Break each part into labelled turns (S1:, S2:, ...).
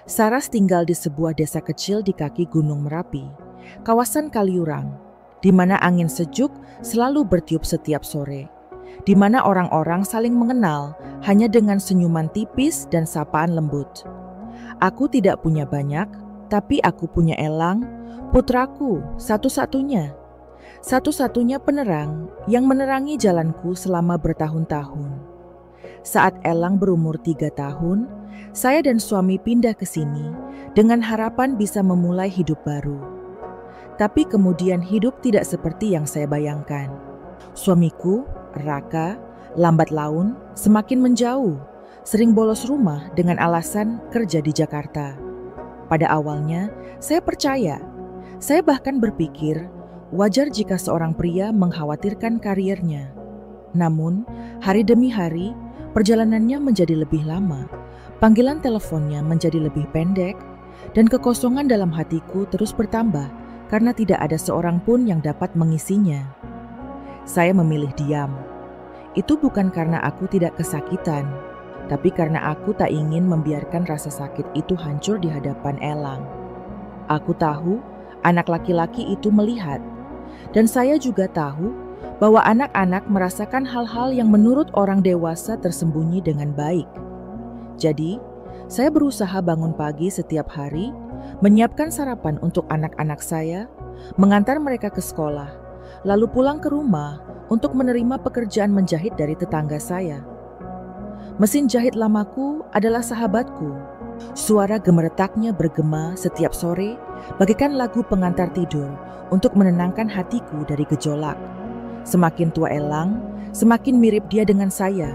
S1: Saras tinggal di sebuah desa kecil di kaki Gunung Merapi, kawasan Kaliurang, di mana angin sejuk selalu bertiup setiap sore, di mana orang-orang saling mengenal hanya dengan senyuman tipis dan sapaan lembut. Aku tidak punya banyak, tapi aku punya Elang, putraku satu-satunya. Satu-satunya penerang yang menerangi jalanku selama bertahun-tahun. Saat Elang berumur 3 tahun, saya dan suami pindah ke sini dengan harapan bisa memulai hidup baru. Tapi kemudian hidup tidak seperti yang saya bayangkan. Suamiku, Raka, lambat laun, semakin menjauh, sering bolos rumah dengan alasan kerja di Jakarta. Pada awalnya, saya percaya. Saya bahkan berpikir, wajar jika seorang pria mengkhawatirkan karirnya. Namun, hari demi hari, perjalanannya menjadi lebih lama, panggilan teleponnya menjadi lebih pendek, dan kekosongan dalam hatiku terus bertambah karena tidak ada seorang pun yang dapat mengisinya. Saya memilih diam. Itu bukan karena aku tidak kesakitan, tapi karena aku tak ingin membiarkan rasa sakit itu hancur di hadapan Elang. Aku tahu anak laki-laki itu melihat, dan saya juga tahu bahwa anak-anak merasakan hal-hal yang menurut orang dewasa tersembunyi dengan baik. Jadi, saya berusaha bangun pagi setiap hari, menyiapkan sarapan untuk anak-anak saya, mengantar mereka ke sekolah, lalu pulang ke rumah untuk menerima pekerjaan menjahit dari tetangga saya. Mesin jahit lamaku adalah sahabatku. Suara gemeretaknya bergema setiap sore, bagaikan lagu pengantar tidur untuk menenangkan hatiku dari gejolak. Semakin tua Elang, semakin mirip dia dengan saya,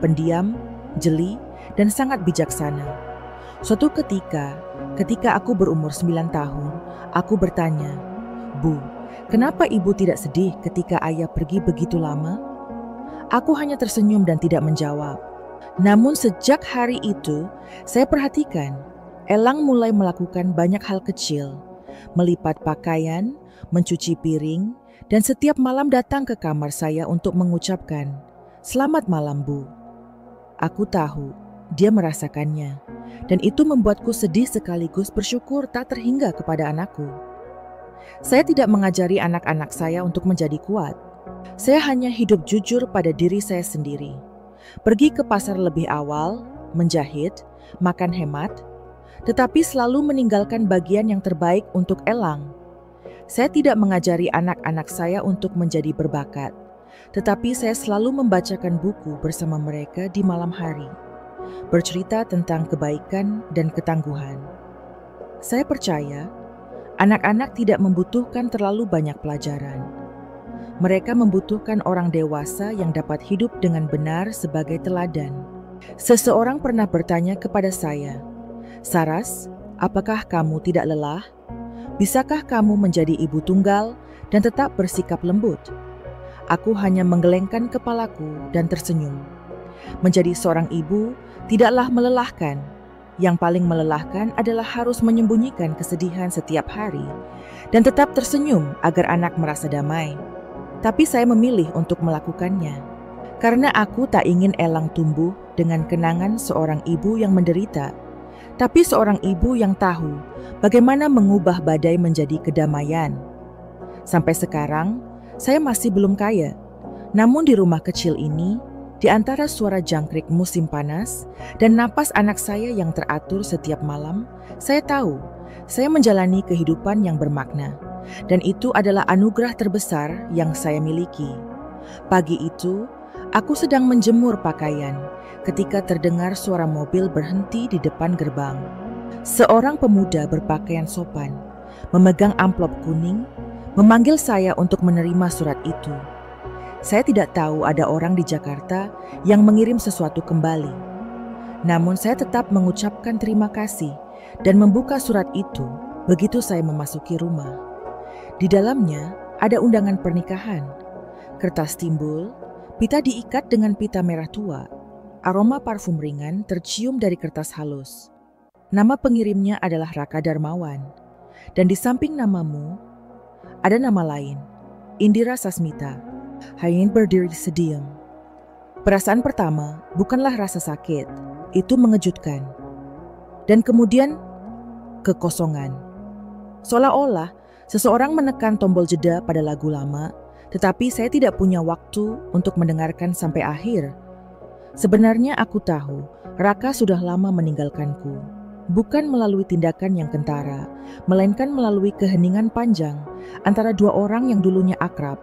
S1: pendiam, jeli, dan sangat bijaksana. Suatu ketika aku berumur 9 tahun, aku bertanya, "Bu, kenapa ibu tidak sedih ketika ayah pergi begitu lama?" Aku hanya tersenyum dan tidak menjawab. Namun sejak hari itu, saya perhatikan, Elang mulai melakukan banyak hal kecil, melipat pakaian, mencuci piring, dan setiap malam datang ke kamar saya untuk mengucapkan, "Selamat malam, Bu." Aku tahu dia merasakannya, dan itu membuatku sedih sekaligus bersyukur tak terhingga kepada anakku. Saya tidak mengajari anak-anak saya untuk menjadi kuat. Saya hanya hidup jujur pada diri saya sendiri. Pergi ke pasar lebih awal, menjahit, makan hemat, tetapi selalu meninggalkan bagian yang terbaik untuk Elang. Saya tidak mengajari anak-anak saya untuk menjadi berbakat, tetapi saya selalu membacakan buku bersama mereka di malam hari, bercerita tentang kebaikan dan ketangguhan. Saya percaya, anak-anak tidak membutuhkan terlalu banyak pelajaran. Mereka membutuhkan orang dewasa yang dapat hidup dengan benar sebagai teladan. Seseorang pernah bertanya kepada saya, "Saras, apakah kamu tidak lelah? Bisakah kamu menjadi ibu tunggal dan tetap bersikap lembut?" Aku hanya menggelengkan kepalaku dan tersenyum. Menjadi seorang ibu tidaklah melelahkan. Yang paling melelahkan adalah harus menyembunyikan kesedihan setiap hari dan tetap tersenyum agar anak merasa damai. Tapi saya memilih untuk melakukannya, karena aku tak ingin Elang tumbuh dengan kenangan seorang ibu yang menderita, tapi seorang ibu yang tahu bagaimana mengubah badai menjadi kedamaian. Sampai sekarang, saya masih belum kaya. Namun di rumah kecil ini, di antara suara jangkrik musim panas dan napas anak saya yang teratur setiap malam, saya tahu saya menjalani kehidupan yang bermakna. Dan itu adalah anugerah terbesar yang saya miliki. Pagi itu, aku sedang menjemur pakaian ketika terdengar suara mobil berhenti di depan gerbang. Seorang pemuda berpakaian sopan, memegang amplop kuning, memanggil saya untuk menerima surat itu. Saya tidak tahu ada orang di Jakarta yang mengirim sesuatu kembali. Namun saya tetap mengucapkan terima kasih dan membuka surat itu begitu saya memasuki rumah. Di dalamnya ada undangan pernikahan, kertas timbul, pita diikat dengan pita merah tua, aroma parfum ringan tercium dari kertas halus. Nama pengirimnya adalah Raka Darmawan, dan di samping namamu ada nama lain, Indira Sasmita. Hayin berdiri sediam. Perasaan pertama bukanlah rasa sakit, itu mengejutkan. Dan kemudian kekosongan. Seolah-olah seseorang menekan tombol jeda pada lagu lama, tetapi saya tidak punya waktu untuk mendengarkan sampai akhir. Sebenarnya aku tahu Raka sudah lama meninggalkanku. Bukan melalui tindakan yang kentara, melainkan melalui keheningan panjang antara dua orang yang dulunya akrab.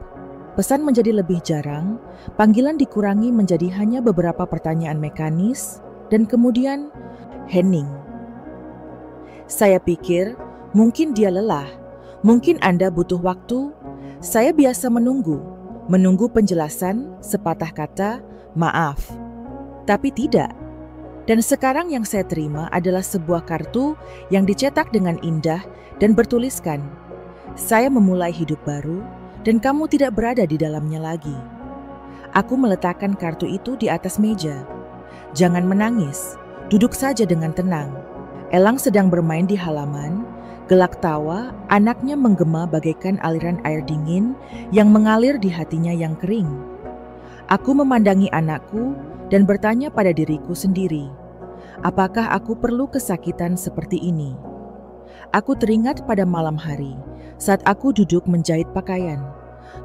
S1: Pesan menjadi lebih jarang, panggilan dikurangi menjadi hanya beberapa pertanyaan mekanis, dan kemudian hening. Saya pikir mungkin dia lelah, mungkin Anda butuh waktu. Saya biasa menunggu penjelasan sepatah kata, maaf. Tapi tidak. Dan sekarang yang saya terima adalah sebuah kartu yang dicetak dengan indah dan bertuliskan, "Saya memulai hidup baru dan kamu tidak berada di dalamnya lagi." Aku meletakkan kartu itu di atas meja. Jangan menangis, duduk saja dengan tenang. Elang sedang bermain di halaman, gelak tawa, anaknya menggema bagaikan aliran air dingin yang mengalir di hatinya yang kering. Aku memandangi anakku dan bertanya pada diriku sendiri, apakah aku perlu kesakitan seperti ini? Aku teringat pada malam hari saat aku duduk menjahit pakaian.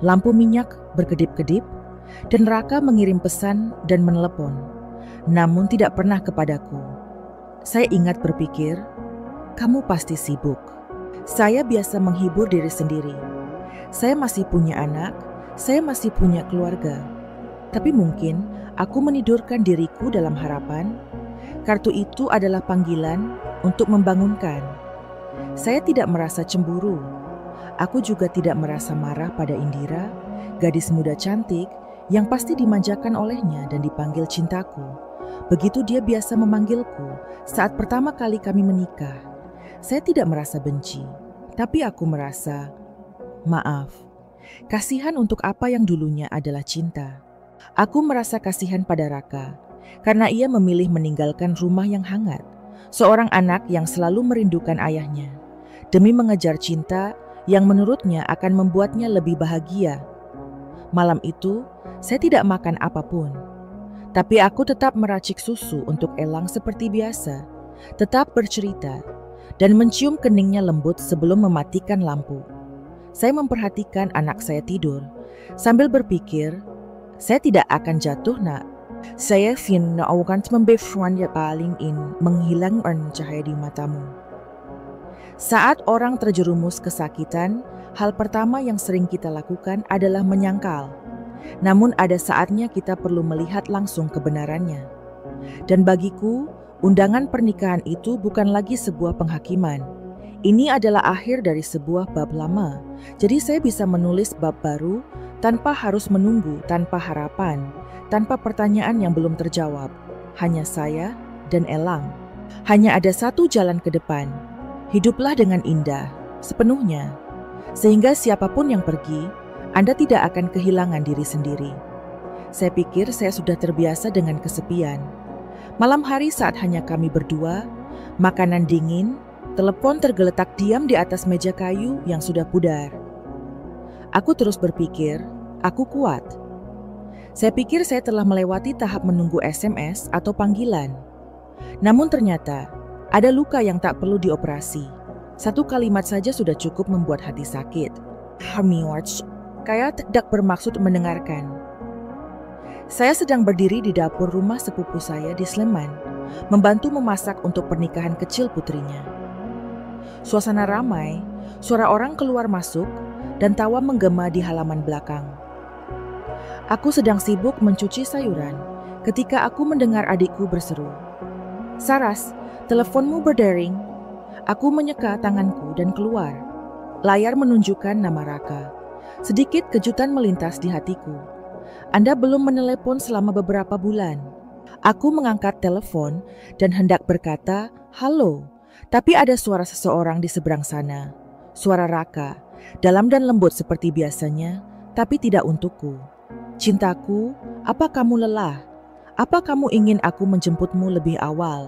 S1: Lampu minyak berkedip-kedip dan Raka mengirim pesan dan menelepon, namun tidak pernah kepadaku. Saya ingat berpikir, kamu pasti sibuk. Saya biasa menghibur diri sendiri. Saya masih punya anak, saya masih punya keluarga. Tapi mungkin aku menidurkan diriku dalam harapan kartu itu adalah panggilan untuk membangunkan. Saya tidak merasa cemburu. Aku juga tidak merasa marah pada Indira, gadis muda cantik yang pasti dimanjakan olehnya dan dipanggil cintaku. Begitu dia biasa memanggilku saat pertama kali kami menikah. Saya tidak merasa benci, tapi aku merasa maaf. Kasihan untuk apa yang dulunya adalah cinta. Aku merasa kasihan pada Raka karena ia memilih meninggalkan rumah yang hangat, seorang anak yang selalu merindukan ayahnya, demi mengejar cinta yang menurutnya akan membuatnya lebih bahagia. Malam itu, saya tidak makan apapun, tapi aku tetap meracik susu untuk Elang seperti biasa, tetap bercerita, dan mencium keningnya lembut sebelum mematikan lampu. Saya memperhatikan anak saya tidur, sambil berpikir, saya tidak akan jatuh, nak. Saya ingin akan memberikan yang paling menghilangkan cahaya di matamu. Saat orang terjerumus kesakitan, hal pertama yang sering kita lakukan adalah menyangkal. Namun ada saatnya kita perlu melihat langsung kebenarannya. Dan bagiku, undangan pernikahan itu bukan lagi sebuah penghakiman. Ini adalah akhir dari sebuah bab lama. Jadi saya bisa menulis bab baru tanpa harus menunggu, tanpa harapan, tanpa pertanyaan yang belum terjawab. Hanya saya dan Elang. Hanya ada satu jalan ke depan. Hiduplah dengan indah, sepenuhnya. Sehingga siapapun yang pergi, Anda tidak akan kehilangan diri sendiri. Saya pikir saya sudah terbiasa dengan kesepian. Malam hari saat hanya kami berdua, makanan dingin, telepon tergeletak diam di atas meja kayu yang sudah pudar. Aku terus berpikir, aku kuat. Saya pikir saya telah melewati tahap menunggu SMS atau panggilan. Namun ternyata, ada luka yang tak perlu dioperasi. Satu kalimat saja sudah cukup membuat hati sakit. Hamiwatch, kayak tidak bermaksud mendengarkan. Saya sedang berdiri di dapur rumah sepupu saya di Sleman, membantu memasak untuk pernikahan kecil putrinya. Suasana ramai, suara orang keluar masuk, dan tawa menggema di halaman belakang. Aku sedang sibuk mencuci sayuran ketika aku mendengar adikku berseru, "Saras, teleponmu berdering." Aku menyeka tanganku dan keluar. Layar menunjukkan nama Raka. Sedikit kejutan melintas di hatiku. Anda belum menelepon selama beberapa bulan. Aku mengangkat telepon dan hendak berkata, "Halo," tapi ada suara seseorang di seberang sana. Suara Raka, dalam dan lembut seperti biasanya, tapi tidak untukku. "Cintaku, apa kamu lelah? Apa kamu ingin aku menjemputmu lebih awal?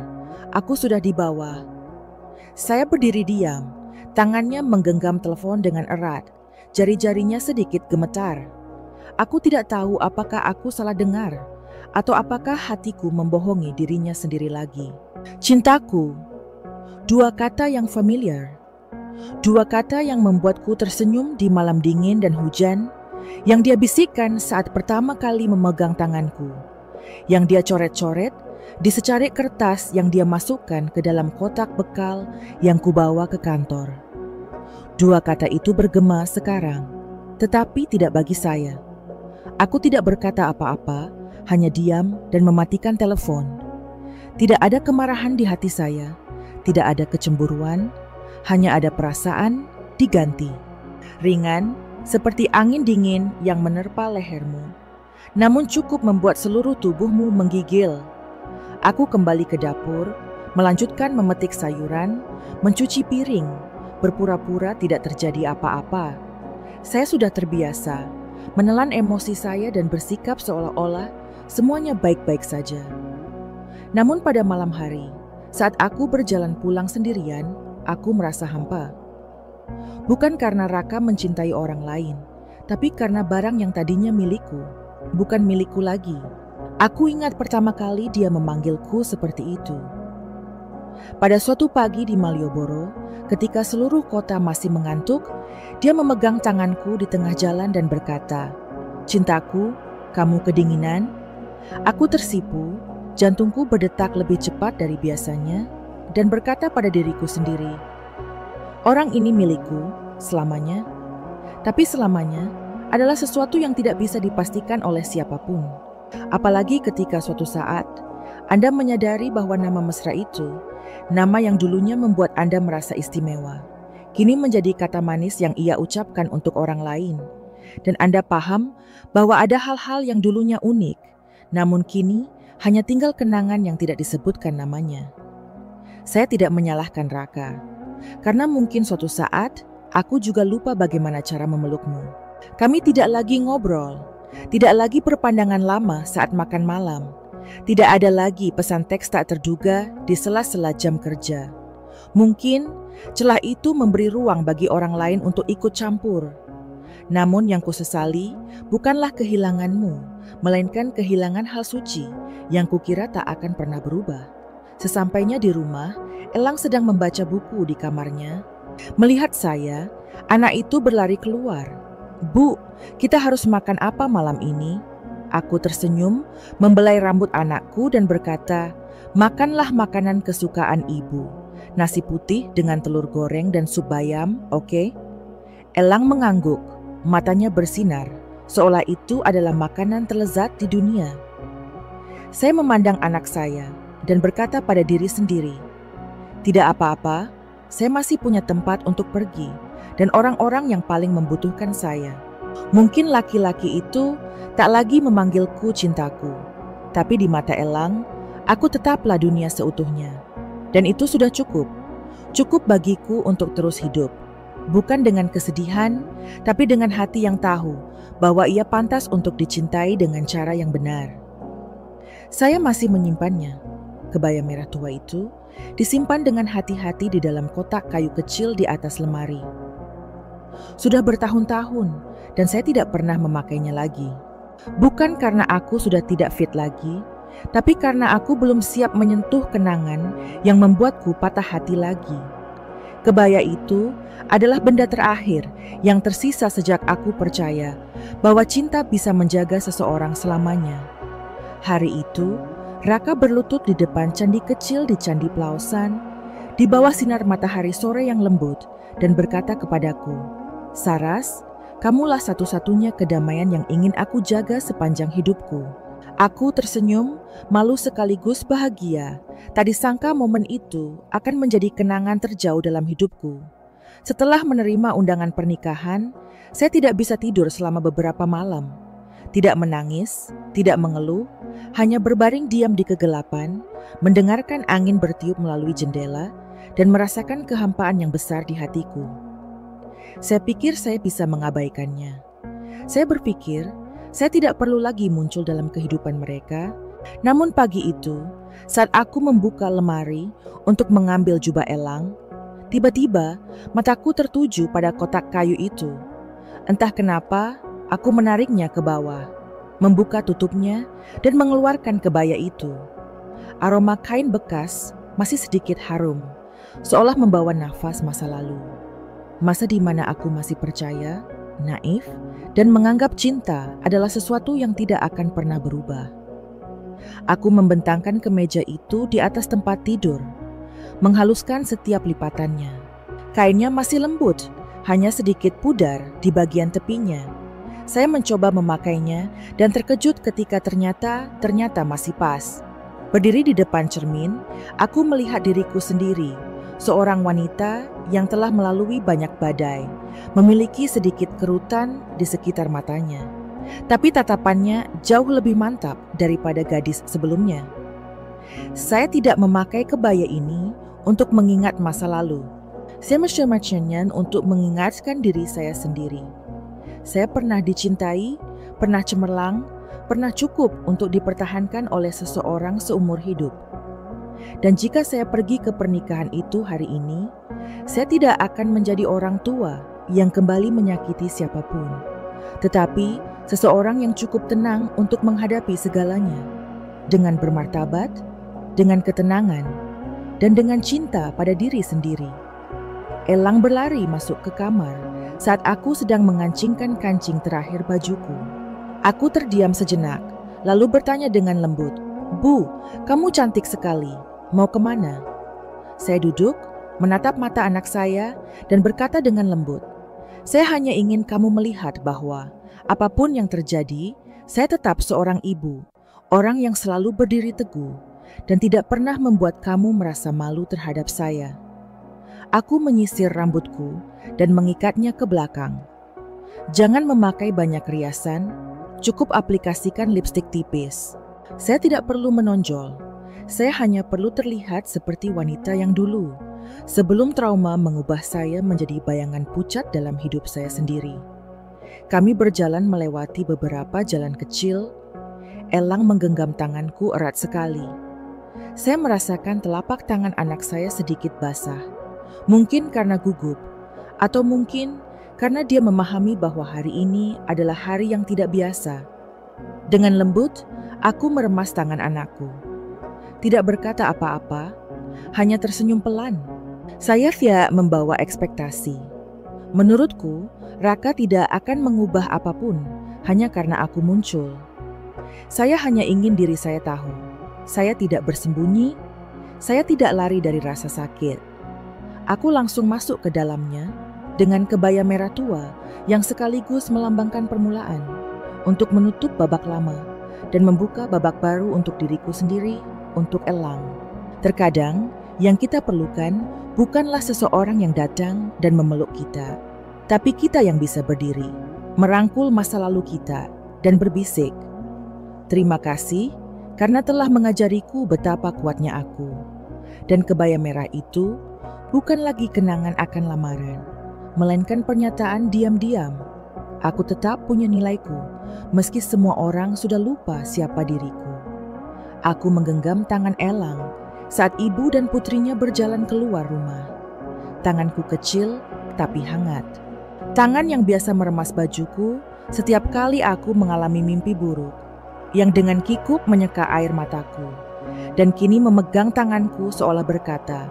S1: Aku sudah di bawah." Saya berdiri diam, tangannya menggenggam telepon dengan erat, jari-jarinya sedikit gemetar. Aku tidak tahu apakah aku salah dengar, atau apakah hatiku membohongi dirinya sendiri lagi. "Cintaku." Dua kata yang familiar. Dua kata yang membuatku tersenyum di malam dingin dan hujan, yang dia bisikkan saat pertama kali memegang tanganku, yang dia coret-coret di secarik kertas yang dia masukkan ke dalam kotak bekal yang kubawa ke kantor. Dua kata itu bergema sekarang, tetapi tidak bagi saya. Aku tidak berkata apa-apa, hanya diam dan mematikan telepon. Tidak ada kemarahan di hati saya, tidak ada kecemburuan, hanya ada perasaan diganti. Ringan, seperti angin dingin yang menerpa lehermu, namun cukup membuat seluruh tubuhmu menggigil. Aku kembali ke dapur, melanjutkan memetik sayuran, mencuci piring, berpura-pura tidak terjadi apa-apa. Saya sudah terbiasa menelan emosi saya dan bersikap seolah-olah semuanya baik-baik saja. Namun pada malam hari, saat aku berjalan pulang sendirian, aku merasa hampa. Bukan karena Raka mencintai orang lain, tapi karena barang yang tadinya milikku, bukan milikku lagi. Aku ingat pertama kali dia memanggilku seperti itu. Pada suatu pagi di Malioboro, ketika seluruh kota masih mengantuk, dia memegang tanganku di tengah jalan dan berkata, "Cintaku, kamu kedinginan?" Aku tersipu, jantungku berdetak lebih cepat dari biasanya, dan berkata pada diriku sendiri, "Orang ini milikku selamanya." Tapi selamanya adalah sesuatu yang tidak bisa dipastikan oleh siapapun. Apalagi ketika suatu saat Anda menyadari bahwa nama mesra itu, nama yang dulunya membuat Anda merasa istimewa, kini menjadi kata manis yang ia ucapkan untuk orang lain. Dan Anda paham bahwa ada hal-hal yang dulunya unik, namun kini hanya tinggal kenangan yang tidak disebutkan namanya. Saya tidak menyalahkan Raka, karena mungkin suatu saat aku juga lupa bagaimana cara memelukmu. Kami tidak lagi ngobrol, tidak lagi perpandangan lama saat makan malam, tidak ada lagi pesan teks tak terduga di sela-sela jam kerja. Mungkin celah itu memberi ruang bagi orang lain untuk ikut campur. Namun yang kusesali bukanlah kehilanganmu, melainkan kehilangan hal suci yang kukira tak akan pernah berubah. Sesampainya di rumah, Elang sedang membaca buku di kamarnya. Melihat saya, anak itu berlari keluar. "Bu, kita harus makan apa malam ini?" Aku tersenyum, membelai rambut anakku dan berkata, "Makanlah makanan kesukaan ibu. Nasi putih dengan telur goreng dan sup bayam, oke?" Elang mengangguk, matanya bersinar, seolah itu adalah makanan terlezat di dunia. Saya memandang anak saya dan berkata pada diri sendiri, "Tidak apa-apa, saya masih punya tempat untuk pergi dan orang-orang yang paling membutuhkan saya." Mungkin laki-laki itu tak lagi memanggilku cintaku, tapi di mata Elang, aku tetaplah dunia seutuhnya. Dan itu sudah cukup. Cukup bagiku untuk terus hidup. Bukan dengan kesedihan, tapi dengan hati yang tahu bahwa ia pantas untuk dicintai dengan cara yang benar. Saya masih menyimpannya. Kebaya merah tua itu disimpan dengan hati-hati di dalam kotak kayu kecil di atas lemari. Sudah bertahun-tahun dan saya tidak pernah memakainya lagi. Bukan karena aku sudah tidak fit lagi, tapi karena aku belum siap menyentuh kenangan yang membuatku patah hati lagi. Kebaya itu adalah benda terakhir yang tersisa sejak aku percaya bahwa cinta bisa menjaga seseorang selamanya. Hari itu, Raka berlutut di depan candi kecil di Candi Plausan, di bawah sinar matahari sore yang lembut, dan berkata kepadaku, "Saras, kamulah satu-satunya kedamaian yang ingin aku jaga sepanjang hidupku." Aku tersenyum, malu sekaligus bahagia. Tak disangka momen itu akan menjadi kenangan terjauh dalam hidupku. Setelah menerima undangan pernikahan, saya tidak bisa tidur selama beberapa malam. Tidak menangis, tidak mengeluh, hanya berbaring diam di kegelapan, mendengarkan angin bertiup melalui jendela, dan merasakan kehampaan yang besar di hatiku. Saya pikir saya bisa mengabaikannya. Saya berpikir, saya tidak perlu lagi muncul dalam kehidupan mereka. Namun pagi itu, saat aku membuka lemari untuk mengambil jubah Elang, tiba-tiba mataku tertuju pada kotak kayu itu. Entah kenapa, aku menariknya ke bawah, membuka tutupnya dan mengeluarkan kebaya itu. Aroma kain bekas masih sedikit harum, seolah membawa nafas masa lalu. Masa di mana aku masih percaya, naif, dan menganggap cinta adalah sesuatu yang tidak akan pernah berubah. Aku membentangkan kemeja itu di atas tempat tidur, menghaluskan setiap lipatannya. Kainnya masih lembut, hanya sedikit pudar di bagian tepinya. Saya mencoba memakainya dan terkejut ketika ternyata masih pas. Berdiri di depan cermin, aku melihat diriku sendiri, seorang wanita yang telah melalui banyak badai, memiliki sedikit kerutan di sekitar matanya. Tapi tatapannya jauh lebih mantap daripada gadis sebelumnya. Saya tidak memakai kebaya ini untuk mengingat masa lalu. Saya mencoba untuk mengingatkan diri saya sendiri. Saya pernah dicintai, pernah cemerlang, pernah cukup untuk dipertahankan oleh seseorang seumur hidup. Dan jika saya pergi ke pernikahan itu hari ini, saya tidak akan menjadi orang tua yang kembali menyakiti siapapun, tetapi seseorang yang cukup tenang untuk menghadapi segalanya, dengan bermartabat, dengan ketenangan, dan dengan cinta pada diri sendiri. Elang berlari masuk ke kamar saat aku sedang mengancingkan kancing terakhir bajuku. Aku terdiam sejenak, lalu bertanya dengan lembut, "Bu, kamu cantik sekali. Mau kemana?" Saya duduk, menatap mata anak saya, dan berkata dengan lembut, "Saya hanya ingin kamu melihat bahwa apapun yang terjadi, saya tetap seorang ibu, orang yang selalu berdiri teguh, dan tidak pernah membuat kamu merasa malu terhadap saya." Aku menyisir rambutku dan mengikatnya ke belakang. Jangan memakai banyak riasan, cukup aplikasikan lipstik tipis. Saya tidak perlu menonjol, saya hanya perlu terlihat seperti wanita yang dulu, sebelum trauma mengubah saya menjadi bayangan pucat dalam hidup saya sendiri. Kami berjalan melewati beberapa jalan kecil. Elang menggenggam tanganku erat sekali. Saya merasakan telapak tangan anak saya sedikit basah. Mungkin karena gugup, atau mungkin karena dia memahami bahwa hari ini adalah hari yang tidak biasa. Dengan lembut, aku meremas tangan anakku. Tidak berkata apa-apa, hanya tersenyum pelan. Saya tidak membawa ekspektasi. Menurutku, Raka tidak akan mengubah apapun hanya karena aku muncul. Saya hanya ingin diri saya tahu. Saya tidak bersembunyi, saya tidak lari dari rasa sakit. Aku langsung masuk ke dalamnya dengan kebaya merah tua yang sekaligus melambangkan permulaan untuk menutup babak lama dan membuka babak baru untuk diriku sendiri, untuk Elang. Terkadang yang kita perlukan bukanlah seseorang yang datang dan memeluk kita, tapi kita yang bisa berdiri, merangkul masa lalu kita dan berbisik, "Terima kasih karena telah mengajariku betapa kuatnya aku." Dan kebaya merah itu bukan lagi kenangan akan lamaran, melainkan pernyataan diam-diam. Aku tetap punya nilaiku, meski semua orang sudah lupa siapa diriku. Aku menggenggam tangan Elang saat ibu dan putrinya berjalan keluar rumah. Tanganku kecil tapi hangat. Tangan yang biasa meremas bajuku setiap kali aku mengalami mimpi buruk, yang dengan kikuk menyeka air mataku, dan kini memegang tanganku seolah berkata,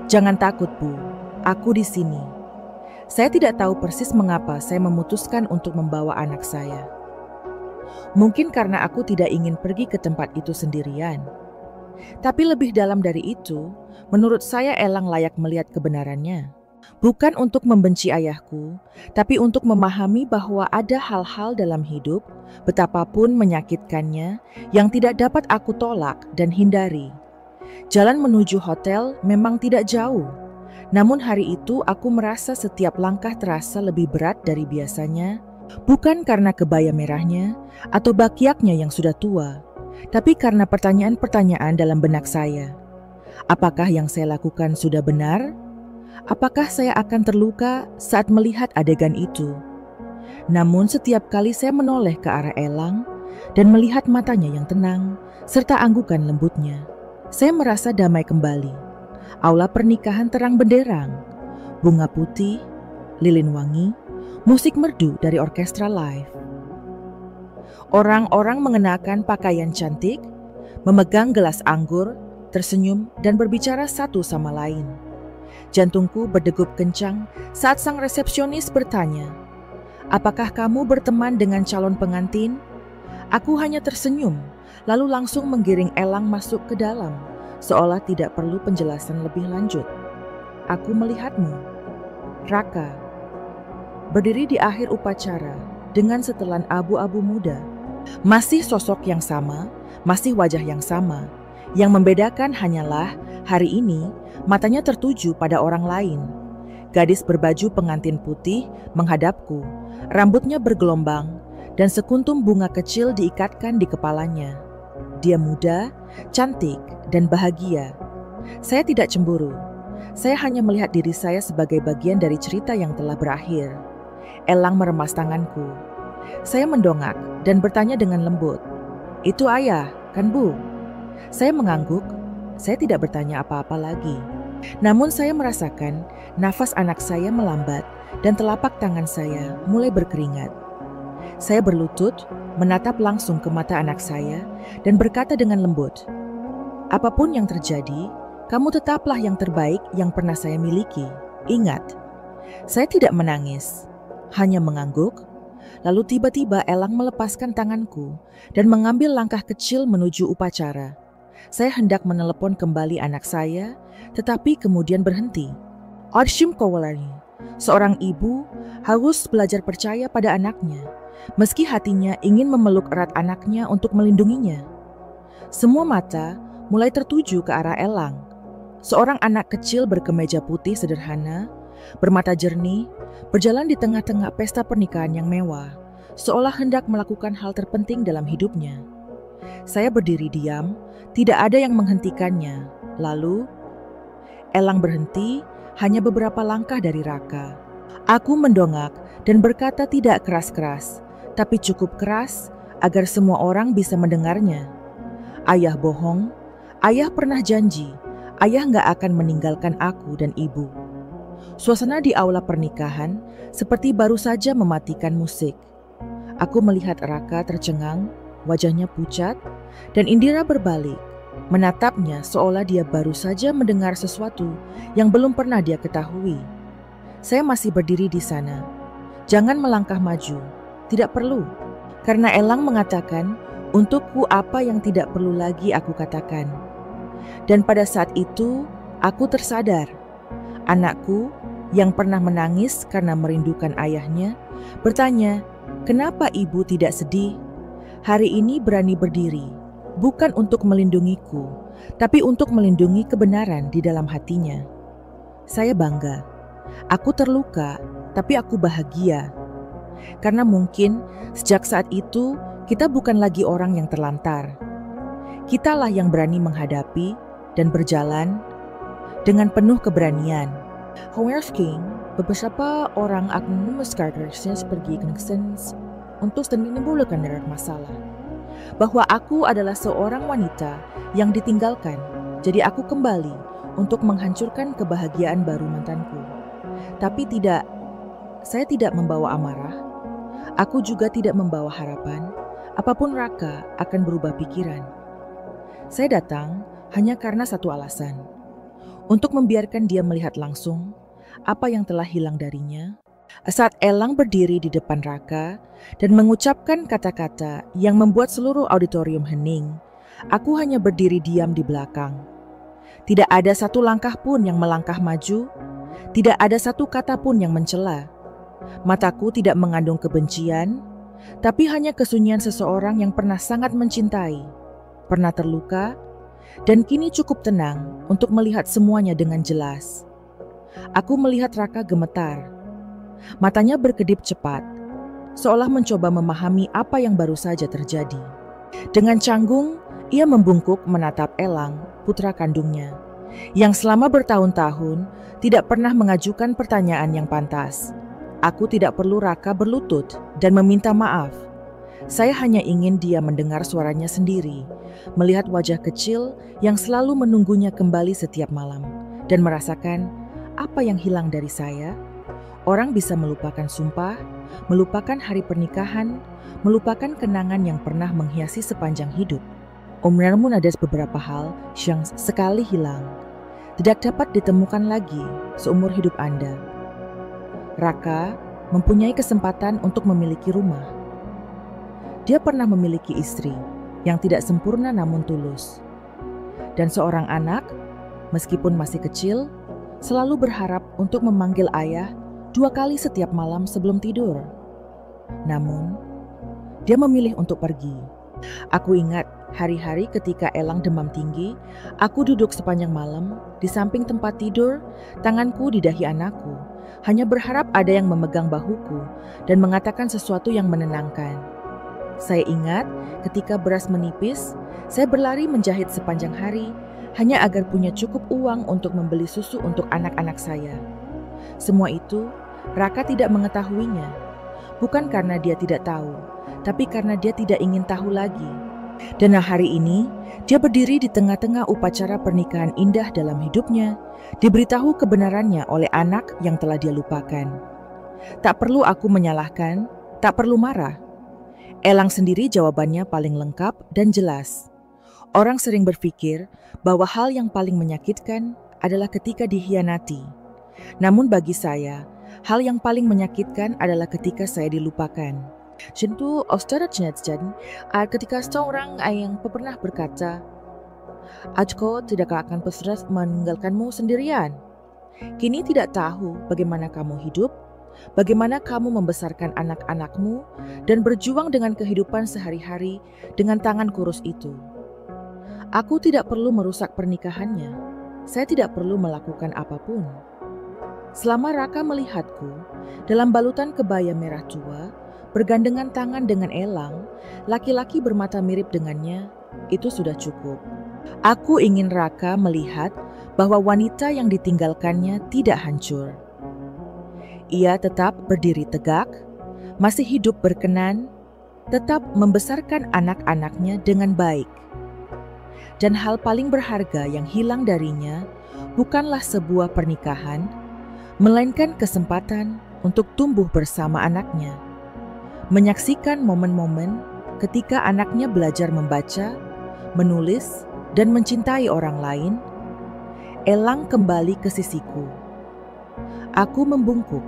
S1: "Jangan takut, Bu, aku di sini." Saya tidak tahu persis mengapa saya memutuskan untuk membawa anak saya. Mungkin karena aku tidak ingin pergi ke tempat itu sendirian. Tapi lebih dalam dari itu, menurut saya Elang layak melihat kebenarannya. Bukan untuk membenci ayahku, tapi untuk memahami bahwa ada hal-hal dalam hidup, betapapun menyakitkannya, yang tidak dapat aku tolak dan hindari. Jalan menuju hotel memang tidak jauh, namun hari itu aku merasa setiap langkah terasa lebih berat dari biasanya, bukan karena kebaya merahnya atau bakiaknya yang sudah tua, tapi karena pertanyaan-pertanyaan dalam benak saya. Apakah yang saya lakukan sudah benar? Apakah saya akan terluka saat melihat adegan itu? Namun setiap kali saya menoleh ke arah Elang dan melihat matanya yang tenang serta anggukan lembutnya, saya merasa damai kembali. Aula pernikahan terang benderang, bunga putih, lilin wangi, musik merdu dari orkestra live. Orang-orang mengenakan pakaian cantik, memegang gelas anggur, tersenyum dan berbicara satu sama lain. Jantungku berdegup kencang saat sang resepsionis bertanya, "Apakah kamu berteman dengan calon pengantin?" Aku hanya tersenyum, lalu langsung menggiring Elang masuk ke dalam, seolah tidak perlu penjelasan lebih lanjut. "Aku melihatmu, Raka." Berdiri di akhir upacara dengan setelan abu-abu muda. Masih sosok yang sama, masih wajah yang sama. Yang membedakan hanyalah hari ini matanya tertuju pada orang lain. Gadis berbaju pengantin putih menghadapku, rambutnya bergelombang dan sekuntum bunga kecil diikatkan di kepalanya. Dia muda, cantik, dan bahagia. Saya tidak cemburu. Saya hanya melihat diri saya sebagai bagian dari cerita yang telah berakhir. Elang meremas tanganku. Saya mendongak dan bertanya dengan lembut, "Itu ayah, kan Bu?" Saya mengangguk. Saya tidak bertanya apa-apa lagi. Namun saya merasakan nafas anak saya melambat dan telapak tangan saya mulai berkeringat. Saya berlutut, menatap langsung ke mata anak saya dan berkata dengan lembut, "Apapun yang terjadi, kamu tetaplah yang terbaik yang pernah saya miliki. Ingat." Saya tidak menangis, hanya mengangguk. Lalu tiba-tiba Elang melepaskan tanganku dan mengambil langkah kecil menuju upacara. Saya hendak menelepon kembali anak saya, tetapi kemudian berhenti. Arshim Kowalari, seorang ibu, harus belajar percaya pada anaknya, meski hatinya ingin memeluk erat anaknya untuk melindunginya. Semua mata mulai tertuju ke arah Elang. Seorang anak kecil berkemeja putih sederhana, bermata jernih, berjalan di tengah-tengah pesta pernikahan yang mewah, seolah hendak melakukan hal terpenting dalam hidupnya. Saya berdiri diam, tidak ada yang menghentikannya. Lalu, Elang berhenti hanya beberapa langkah dari Raka. Aku mendongak dan berkata tidak keras-keras, tapi cukup keras agar semua orang bisa mendengarnya. "Ayah bohong, ayah pernah janji, ayah nggak akan meninggalkan aku dan ibu." Suasana di aula pernikahan seperti baru saja mematikan musik. Aku melihat Raka tercengang, wajahnya pucat, dan Indira berbalik, menatapnya seolah dia baru saja mendengar sesuatu yang belum pernah dia ketahui. Saya masih berdiri di sana. Jangan melangkah maju, tidak perlu. Karena Elang mengatakan, untukku apa yang tidak perlu lagi aku katakan. Dan pada saat itu, aku tersadar. Anakku yang pernah menangis karena merindukan ayahnya bertanya, "Kenapa ibu tidak sedih?" Hari ini berani berdiri, bukan untuk melindungiku, tapi untuk melindungi kebenaran di dalam hatinya. Saya bangga. Aku terluka, tapi aku bahagia. Karena mungkin sejak saat itu kita bukan lagi orang yang terlantar. Kitalah yang berani menghadapi dan berjalan dengan penuh keberanian. However, beberapa orang akan memuskarkan pergi ke Nexens untuk menimbulkan masalah. Bahwa aku adalah seorang wanita yang ditinggalkan, jadi aku kembali untuk menghancurkan kebahagiaan baru mantanku. Tapi tidak, saya tidak membawa amarah. Aku juga tidak membawa harapan, apapun Raka akan berubah pikiran. Saya datang hanya karena satu alasan. Untuk membiarkan dia melihat langsung apa yang telah hilang darinya. Saat Elang berdiri di depan Raka dan mengucapkan kata-kata yang membuat seluruh auditorium hening, aku hanya berdiri diam di belakang. Tidak ada satu langkah pun yang melangkah maju, tidak ada satu kata pun yang mencela. Mataku tidak mengandung kebencian, tapi hanya kesunyian seseorang yang pernah sangat mencintai, pernah terluka, dan kini cukup tenang untuk melihat semuanya dengan jelas. Aku melihat Raka gemetar. Matanya berkedip cepat, seolah mencoba memahami apa yang baru saja terjadi. Dengan canggung, ia membungkuk menatap Elang, putra kandungnya, yang selama bertahun-tahun tidak pernah mengajukan pertanyaan yang pantas. Aku tidak perlu Raka berlutut dan meminta maaf. Saya hanya ingin dia mendengar suaranya sendiri, melihat wajah kecil yang selalu menunggunya kembali setiap malam, dan merasakan apa yang hilang dari saya. Orang bisa melupakan sumpah, melupakan hari pernikahan, melupakan kenangan yang pernah menghiasi sepanjang hidup. Namun ada beberapa hal yang sekali hilang, tidak dapat ditemukan lagi seumur hidup Anda. Raka mempunyai kesempatan untuk memiliki rumah. Dia pernah memiliki istri yang tidak sempurna namun tulus. Dan seorang anak, meskipun masih kecil, selalu berharap untuk memanggil ayah 2 kali setiap malam sebelum tidur. Namun, dia memilih untuk pergi. Aku ingat hari-hari ketika Elang demam tinggi, aku duduk sepanjang malam di samping tempat tidur, tanganku di dahi anakku, hanya berharap ada yang memegang bahuku dan mengatakan sesuatu yang menenangkan. Saya ingat ketika beras menipis, saya berlari menjahit sepanjang hari, hanya agar punya cukup uang untuk membeli susu untuk anak-anak saya. Semua itu, Raka tidak mengetahuinya. Bukan karena dia tidak tahu, tapi karena dia tidak ingin tahu lagi. Dan hari ini, dia berdiri di tengah-tengah upacara pernikahan indah dalam hidupnya, diberitahu kebenarannya oleh anak yang telah dia lupakan. Tak perlu aku menyalahkan, tak perlu marah. Elang sendiri jawabannya paling lengkap dan jelas. Orang sering berpikir bahwa hal yang paling menyakitkan adalah ketika dikhianati. Namun bagi saya, hal yang paling menyakitkan adalah ketika saya dilupakan. Tentu, ketika seorang yang pernah berkata, "Aku tidak akan pernah meninggalkanmu sendirian." Kini tidak tahu bagaimana kamu hidup, bagaimana kamu membesarkan anak-anakmu, dan berjuang dengan kehidupan sehari-hari dengan tangan kurus itu. Aku tidak perlu merusak pernikahannya. Saya tidak perlu melakukan apapun. Selama Raka melihatku dalam balutan kebaya merah tua, bergandengan tangan dengan Elang, laki-laki bermata mirip dengannya, itu sudah cukup. Aku ingin Raka melihat bahwa wanita yang ditinggalkannya tidak hancur. Ia tetap berdiri tegak, masih hidup berkenan, tetap membesarkan anak-anaknya dengan baik. Dan hal paling berharga yang hilang darinya bukanlah sebuah pernikahan, melainkan kesempatan untuk tumbuh bersama anaknya. Menyaksikan momen-momen ketika anaknya belajar membaca, menulis, dan mencintai orang lain. Elang kembali ke sisiku. Aku membungkuk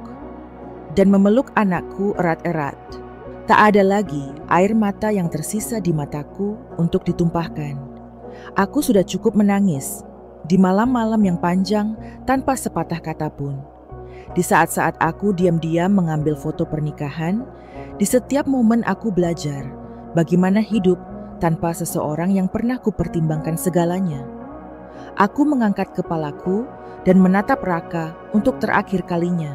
S1: dan memeluk anakku erat-erat. Tak ada lagi air mata yang tersisa di mataku untuk ditumpahkan. Aku sudah cukup menangis di malam-malam yang panjang tanpa sepatah kata pun. Di saat-saat aku diam-diam mengambil foto pernikahan, di setiap momen aku belajar bagaimana hidup tanpa seseorang yang pernah kupertimbangkan segalanya. Aku mengangkat kepalaku dan menatap Raka untuk terakhir kalinya.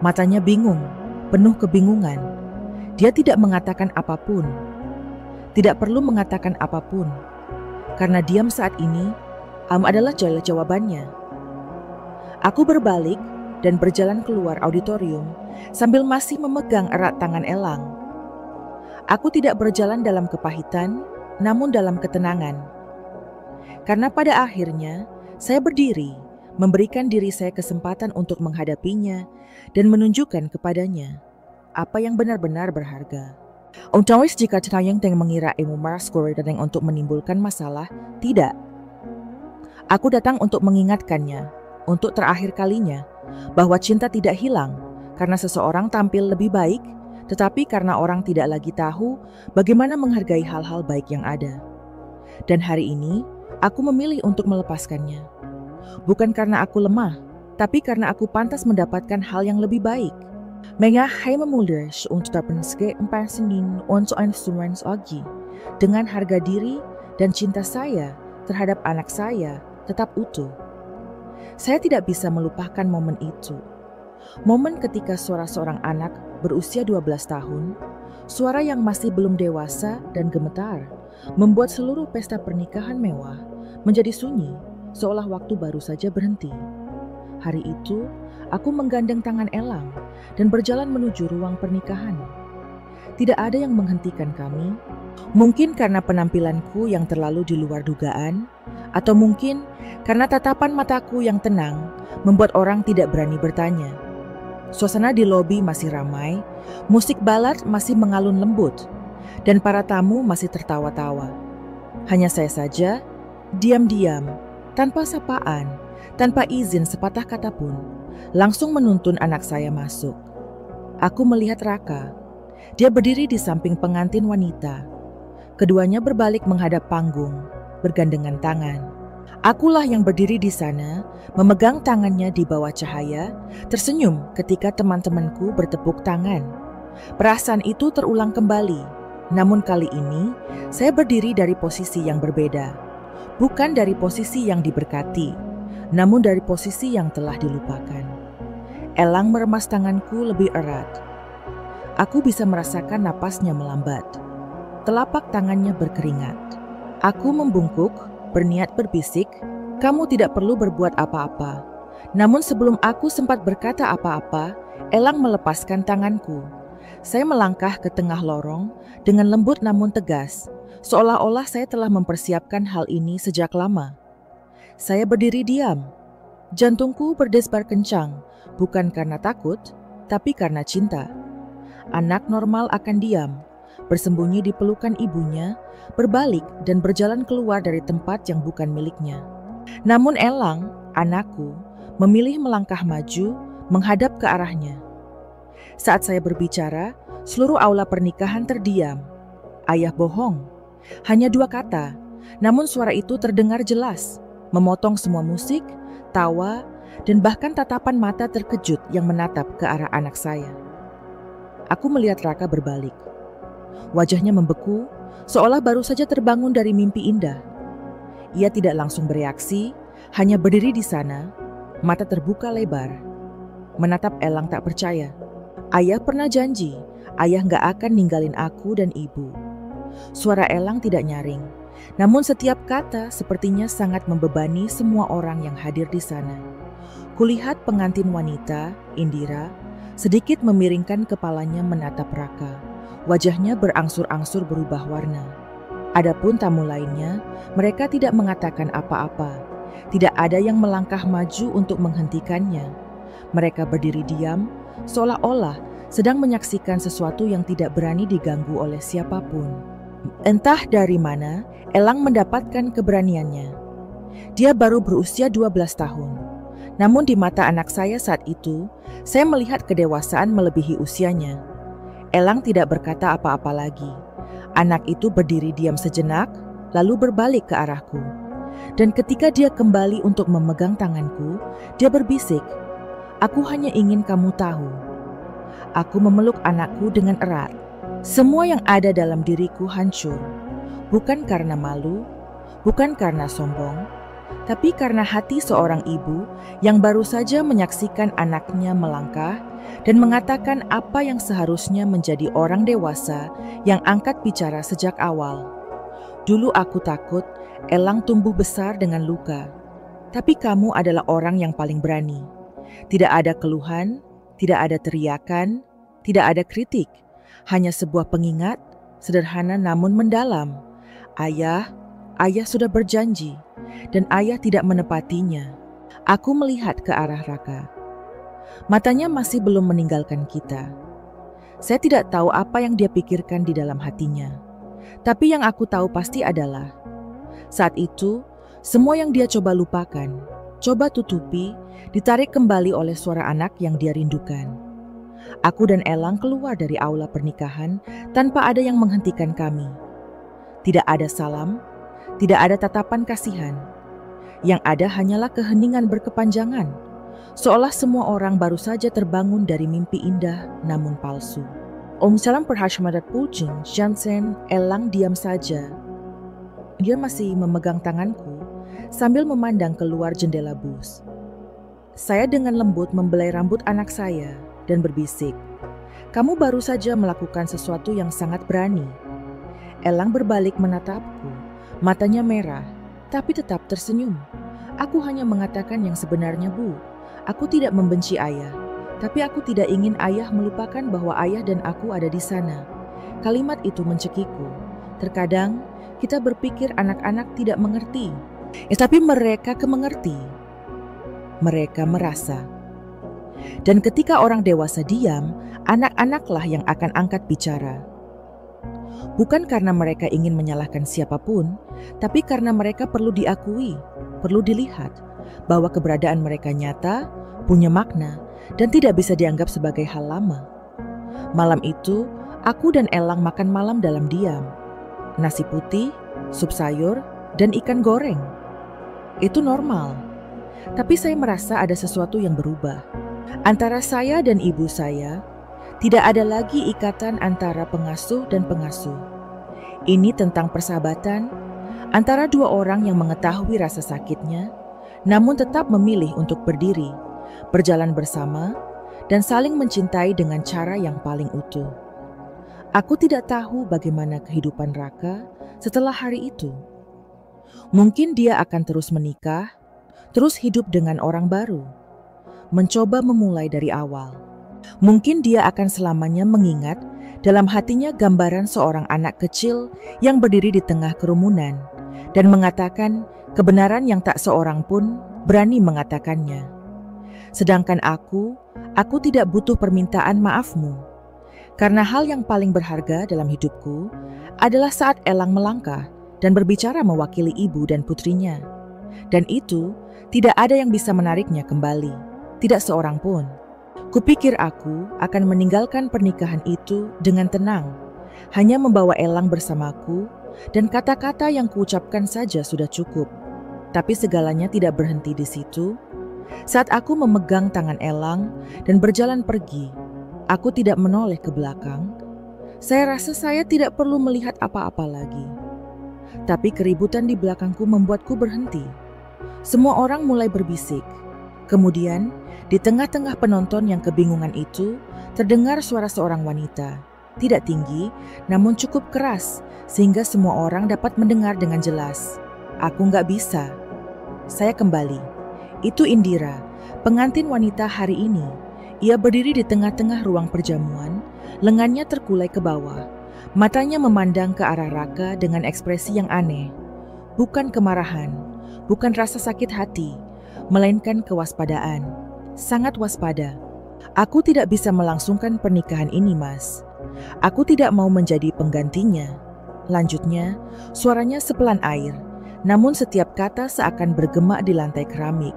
S1: Matanya bingung, penuh kebingungan. Dia tidak mengatakan apapun. Tidak perlu mengatakan apapun. Karena diam saat ini adalah jawabannya. Aku berbalik dan berjalan keluar auditorium sambil masih memegang erat tangan Elang. Aku tidak berjalan dalam kepahitan, namun dalam ketenangan. Karena pada akhirnya saya berdiri, memberikan diri saya kesempatan untuk menghadapinya dan menunjukkan kepadanya apa yang benar-benar berharga. Untawis jika tayang yang mengira emumas datang untuk menimbulkan masalah, tidak. Aku datang untuk mengingatkannya, untuk terakhir kalinya, bahwa cinta tidak hilang karena seseorang tampil lebih baik, tetapi karena orang tidak lagi tahu bagaimana menghargai hal-hal baik yang ada. Dan hari ini, aku memilih untuk melepaskannya. Bukan karena aku lemah, tapi karena aku pantas mendapatkan hal yang lebih baik. Dengan harga diri dan cinta saya terhadap anak saya tetap utuh. Saya tidak bisa melupakan momen itu. Momen ketika suara seorang anak berusia 12 tahun, suara yang masih belum dewasa dan gemetar, membuat seluruh pesta pernikahan mewah menjadi sunyi, seolah waktu baru saja berhenti. Hari itu, aku menggandeng tangan Elang dan berjalan menuju ruang pernikahan. Tidak ada yang menghentikan kami, mungkin karena penampilanku yang terlalu di luar dugaan, atau mungkin karena tatapan mataku yang tenang membuat orang tidak berani bertanya. Suasana di lobi masih ramai, musik balad masih mengalun lembut, dan para tamu masih tertawa-tawa. Hanya saya saja, diam-diam, Tanpa sapaan, tanpa izin sepatah kata pun, langsung menuntun anak saya masuk. Aku melihat Raka. Dia berdiri di samping pengantin wanita. Keduanya berbalik menghadap panggung, bergandengan tangan. Akulah yang berdiri di sana, memegang tangannya di bawah cahaya, tersenyum ketika teman-temanku bertepuk tangan. Perasaan itu terulang kembali, namun kali ini saya berdiri dari posisi yang berbeda. Bukan dari posisi yang diberkati, namun dari posisi yang telah dilupakan. Elang meremas tanganku lebih erat. Aku bisa merasakan napasnya melambat. Telapak tangannya berkeringat. Aku membungkuk, berniat berbisik, "Kamu tidak perlu berbuat apa-apa." Namun sebelum aku sempat berkata apa-apa, Elang melepaskan tanganku. Saya melangkah ke tengah lorong dengan lembut namun tegas, seolah-olah saya telah mempersiapkan hal ini sejak lama. Saya berdiri diam. Jantungku berdesbar kencang, bukan karena takut, tapi karena cinta. Anak normal akan diam, bersembunyi di pelukan ibunya, berbalik dan berjalan keluar dari tempat yang bukan miliknya. Namun Elang, anakku, memilih melangkah maju, menghadap ke arahnya. Saat saya berbicara, seluruh aula pernikahan terdiam. "Ayah bohong." Hanya 2 kata, namun suara itu terdengar jelas, memotong semua musik, tawa, dan bahkan tatapan mata terkejut yang menatap ke arah anak saya. Aku melihat Raka berbalik. Wajahnya membeku, seolah baru saja terbangun dari mimpi indah. Ia tidak langsung bereaksi, hanya berdiri di sana, mata terbuka lebar, menatap Elang tak percaya. "Ayah pernah janji, ayah gak akan ninggalin aku dan ibu." Suara Elang tidak nyaring, namun setiap kata sepertinya sangat membebani semua orang yang hadir di sana. Kulihat pengantin wanita, Indira, sedikit memiringkan kepalanya menatap Raka. Wajahnya berangsur-angsur berubah warna. Adapun tamu lainnya, mereka tidak mengatakan apa-apa. Tidak ada yang melangkah maju untuk menghentikannya. Mereka berdiri diam, seolah-olah sedang menyaksikan sesuatu yang tidak berani diganggu oleh siapapun. Entah dari mana, Elang mendapatkan keberaniannya. Dia baru berusia 12 tahun. Namun di mata anak saya saat itu, saya melihat kedewasaan melebihi usianya. Elang tidak berkata apa-apa lagi. Anak itu berdiri diam sejenak, lalu berbalik ke arahku. Dan ketika dia kembali untuk memegang tanganku, dia berbisik, "Aku hanya ingin kamu tahu." Aku memeluk anakku dengan erat. Semua yang ada dalam diriku hancur. Bukan karena malu, bukan karena sombong, tapi karena hati seorang ibu yang baru saja menyaksikan anaknya melangkah dan mengatakan apa yang seharusnya menjadi orang dewasa yang angkat bicara sejak awal. Dulu aku takut Elang tumbuh besar dengan luka, tapi kamu adalah orang yang paling berani. Tidak ada keluhan, tidak ada teriakan, tidak ada kritik, hanya sebuah pengingat, sederhana namun mendalam. Ayah sudah berjanji, dan ayah tidak menepatinya. Aku melihat ke arah Raka. Matanya masih belum meninggalkan kita. Saya tidak tahu apa yang dia pikirkan di dalam hatinya. Tapi yang aku tahu pasti adalah, saat itu, semua yang dia coba lupakan, coba tutupi, ditarik kembali oleh suara anak yang dia rindukan. Aku dan Elang keluar dari aula pernikahan tanpa ada yang menghentikan kami. Tidak ada salam, tidak ada tatapan kasihan. Yang ada hanyalah keheningan berkepanjangan, seolah semua orang baru saja terbangun dari mimpi indah namun palsu. Om Salam Perhashmadat Pulcing, Jansen, Elang diam saja. Dia masih memegang tanganku sambil memandang keluar jendela bus. Saya dengan lembut membelai rambut anak saya dan berbisik, "Kamu baru saja melakukan sesuatu yang sangat berani." Elang berbalik menatapku, matanya merah, tapi tetap tersenyum. "Aku hanya mengatakan yang sebenarnya, Bu. Aku tidak membenci ayah, tapi aku tidak ingin ayah melupakan bahwa ayah dan aku ada di sana." Kalimat itu mencekikku. Terkadang kita berpikir anak-anak tidak mengerti, tapi mereka mengerti. Mereka merasa. Dan ketika orang dewasa diam, anak-anaklah yang akan angkat bicara. Bukan karena mereka ingin menyalahkan siapapun, tapi karena mereka perlu diakui, perlu dilihat bahwa keberadaan mereka nyata, punya makna, dan tidak bisa dianggap sebagai hal lama. Malam itu, aku dan Elang makan malam dalam diam. Nasi putih, sup sayur, dan ikan goreng. Itu normal. Tapi saya merasa ada sesuatu yang berubah. Antara saya dan ibu saya, tidak ada lagi ikatan antara pengasuh dan pengasuh. Ini tentang persahabatan antara dua orang yang mengetahui rasa sakitnya, namun tetap memilih untuk berdiri, berjalan bersama, dan saling mencintai dengan cara yang paling utuh. Aku tidak tahu bagaimana kehidupan Raka setelah hari itu. Mungkin dia akan terus menikah, terus hidup dengan orang baru, mencoba memulai dari awal. Mungkin dia akan selamanya mengingat dalam hatinya gambaran seorang anak kecil yang berdiri di tengah kerumunan dan mengatakan kebenaran yang tak seorang pun berani mengatakannya. Sedangkan aku tidak butuh permintaan maafmu. Karena hal yang paling berharga dalam hidupku adalah saat Elang melangkah dan berbicara mewakili ibu dan putrinya. Dan itu tidak ada yang bisa menariknya kembali, tidak seorang pun. Kupikir aku akan meninggalkan pernikahan itu dengan tenang, hanya membawa Elang bersamaku, dan kata-kata yang kuucapkan saja sudah cukup. Tapi segalanya tidak berhenti di situ. Saat aku memegang tangan Elang dan berjalan pergi, aku tidak menoleh ke belakang. Saya rasa saya tidak perlu melihat apa-apa lagi. Tapi keributan di belakangku membuatku berhenti. Semua orang mulai berbisik. Kemudian, di tengah-tengah penonton yang kebingungan itu, terdengar suara seorang wanita. Tidak tinggi, namun cukup keras, sehingga semua orang dapat mendengar dengan jelas. Aku nggak bisa. Saya kembali. Itu Indira, pengantin wanita hari ini. Ia berdiri di tengah-tengah ruang perjamuan, lengannya terkulai ke bawah. Matanya memandang ke arah Raka dengan ekspresi yang aneh. Bukan kemarahan, bukan rasa sakit hati, melainkan kewaspadaan. Sangat waspada. Aku tidak bisa melangsungkan pernikahan ini, Mas. Aku tidak mau menjadi penggantinya. Lanjutnya, suaranya sepelan air, namun setiap kata seakan bergema di lantai keramik.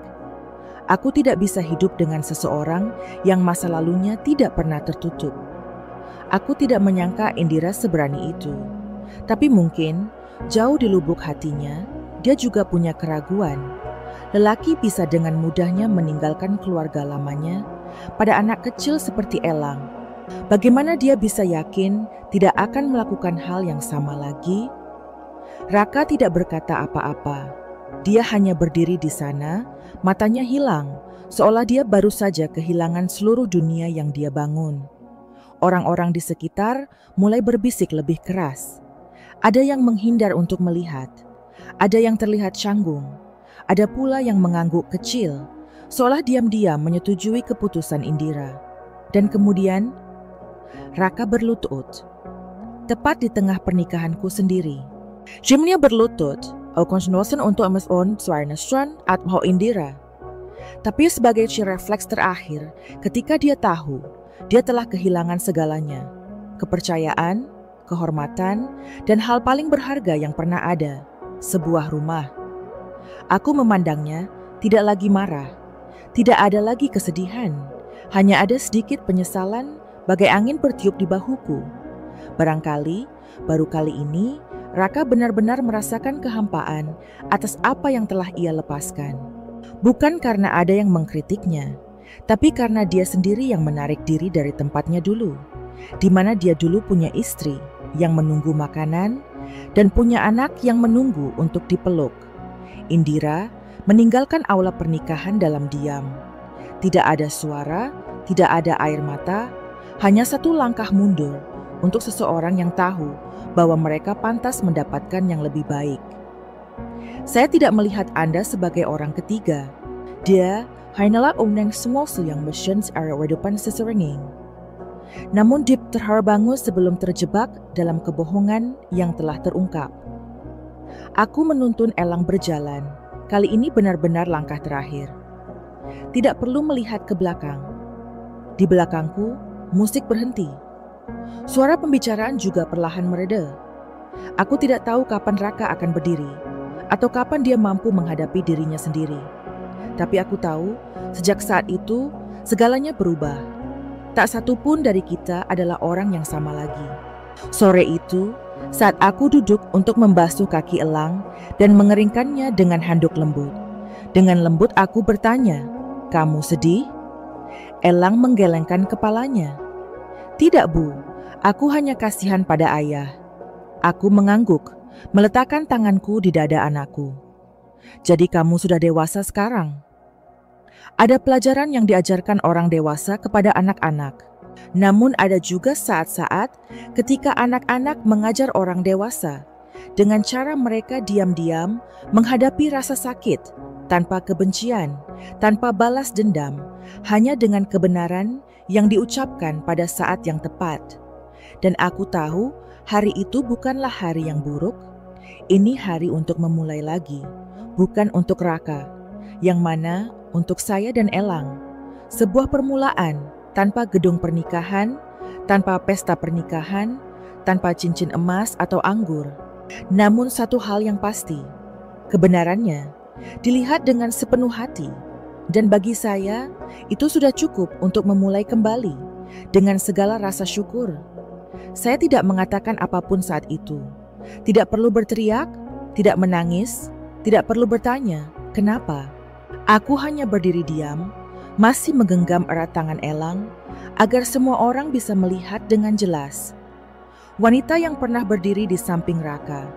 S1: Aku tidak bisa hidup dengan seseorang yang masa lalunya tidak pernah tertutup. Aku tidak menyangka Indira seberani itu. Tapi mungkin, jauh di lubuk hatinya, dia juga punya keraguan. Lelaki bisa dengan mudahnya meninggalkan keluarga lamanya pada anak kecil seperti Elang. Bagaimana dia bisa yakin tidak akan melakukan hal yang sama lagi? Raka tidak berkata apa-apa. Dia hanya berdiri di sana, matanya hilang, seolah dia baru saja kehilangan seluruh dunia yang dia bangun. Orang-orang di sekitar mulai berbisik lebih keras. Ada yang menghindar untuk melihat. Ada yang terlihat canggung. Ada pula yang mengangguk kecil, seolah diam-diam menyetujui keputusan Indira. Dan kemudian, Raka berlutut. Tepat di tengah pernikahanku sendiri. Jimnya berlutut, konsentrasi untuk meson suarnasran atau Indira. Tapi sebagai refleks terakhir, ketika dia tahu, dia telah kehilangan segalanya. Kepercayaan, kehormatan, dan hal paling berharga yang pernah ada, sebuah rumah. Aku memandangnya, tidak lagi marah, tidak ada lagi kesedihan, hanya ada sedikit penyesalan bagai angin bertiup di bahuku. Barangkali, baru kali ini, Raka benar-benar merasakan kehampaan atas apa yang telah ia lepaskan. Bukan karena ada yang mengkritiknya, tapi karena dia sendiri yang menarik diri dari tempatnya dulu, di mana dia dulu punya istri yang menunggu makanan dan punya anak yang menunggu untuk dipeluk. Indira meninggalkan aula pernikahan dalam diam. Tidak ada suara, tidak ada air mata, hanya satu langkah mundur untuk seseorang yang tahu bahwa mereka pantas mendapatkan yang lebih baik. Saya tidak melihat Anda sebagai orang ketiga. Dia hanyalah orang semuanya yang mesyens area kehidupan seseorang. Namun Deep terbangun sebelum terjebak dalam kebohongan yang telah terungkap. Aku menuntun Elang berjalan. Kali ini benar-benar langkah terakhir. Tidak perlu melihat ke belakang. Di belakangku, musik berhenti. Suara pembicaraan juga perlahan mereda. Aku tidak tahu kapan Raka akan berdiri, atau kapan dia mampu menghadapi dirinya sendiri. Tapi aku tahu, sejak saat itu, segalanya berubah. Tak satu pun dari kita adalah orang yang sama lagi. Sore itu, saat aku duduk untuk membasuh kaki Elang dan mengeringkannya dengan handuk lembut. Dengan lembut aku bertanya, "Kamu sedih?" Elang menggelengkan kepalanya. "Tidak, Bu. Aku hanya kasihan pada ayah." Aku mengangguk, meletakkan tanganku di dada anakku. "Jadi kamu sudah dewasa sekarang?" Ada pelajaran yang diajarkan orang dewasa kepada anak-anak. Namun ada juga saat-saat ketika anak-anak mengajar orang dewasa dengan cara mereka diam-diam menghadapi rasa sakit, tanpa kebencian, tanpa balas dendam, hanya dengan kebenaran yang diucapkan pada saat yang tepat. Dan aku tahu hari itu bukanlah hari yang buruk. Ini hari untuk memulai lagi, bukan untuk Raka, yang mana untuk saya dan Elang, sebuah permulaan tanpa gedung pernikahan, tanpa pesta pernikahan, tanpa cincin emas atau anggur. Namun satu hal yang pasti, kebenarannya dilihat dengan sepenuh hati, dan bagi saya itu sudah cukup untuk memulai kembali dengan segala rasa syukur. Saya tidak mengatakan apapun saat itu, tidak perlu berteriak, tidak menangis, tidak perlu bertanya, kenapa? Aku hanya berdiri diam, masih menggenggam erat tangan Elang, agar semua orang bisa melihat dengan jelas. Wanita yang pernah berdiri di samping Raka,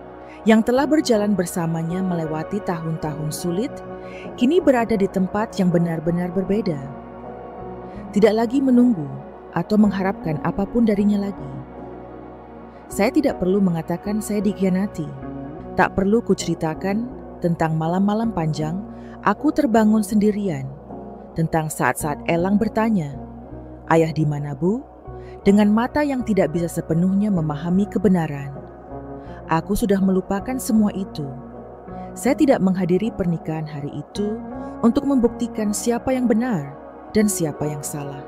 S1: yang telah berjalan bersamanya melewati tahun-tahun sulit, kini berada di tempat yang benar-benar berbeda. Tidak lagi menunggu atau mengharapkan apapun darinya lagi. Saya tidak perlu mengatakan saya dikhianati. Tak perlu kuceritakan tentang malam-malam panjang aku terbangun sendirian, tentang saat-saat Elang bertanya, "Ayah di mana, Bu?" dengan mata yang tidak bisa sepenuhnya memahami kebenaran. Aku sudah melupakan semua itu. Saya tidak menghadiri pernikahan hari itu untuk membuktikan siapa yang benar dan siapa yang salah.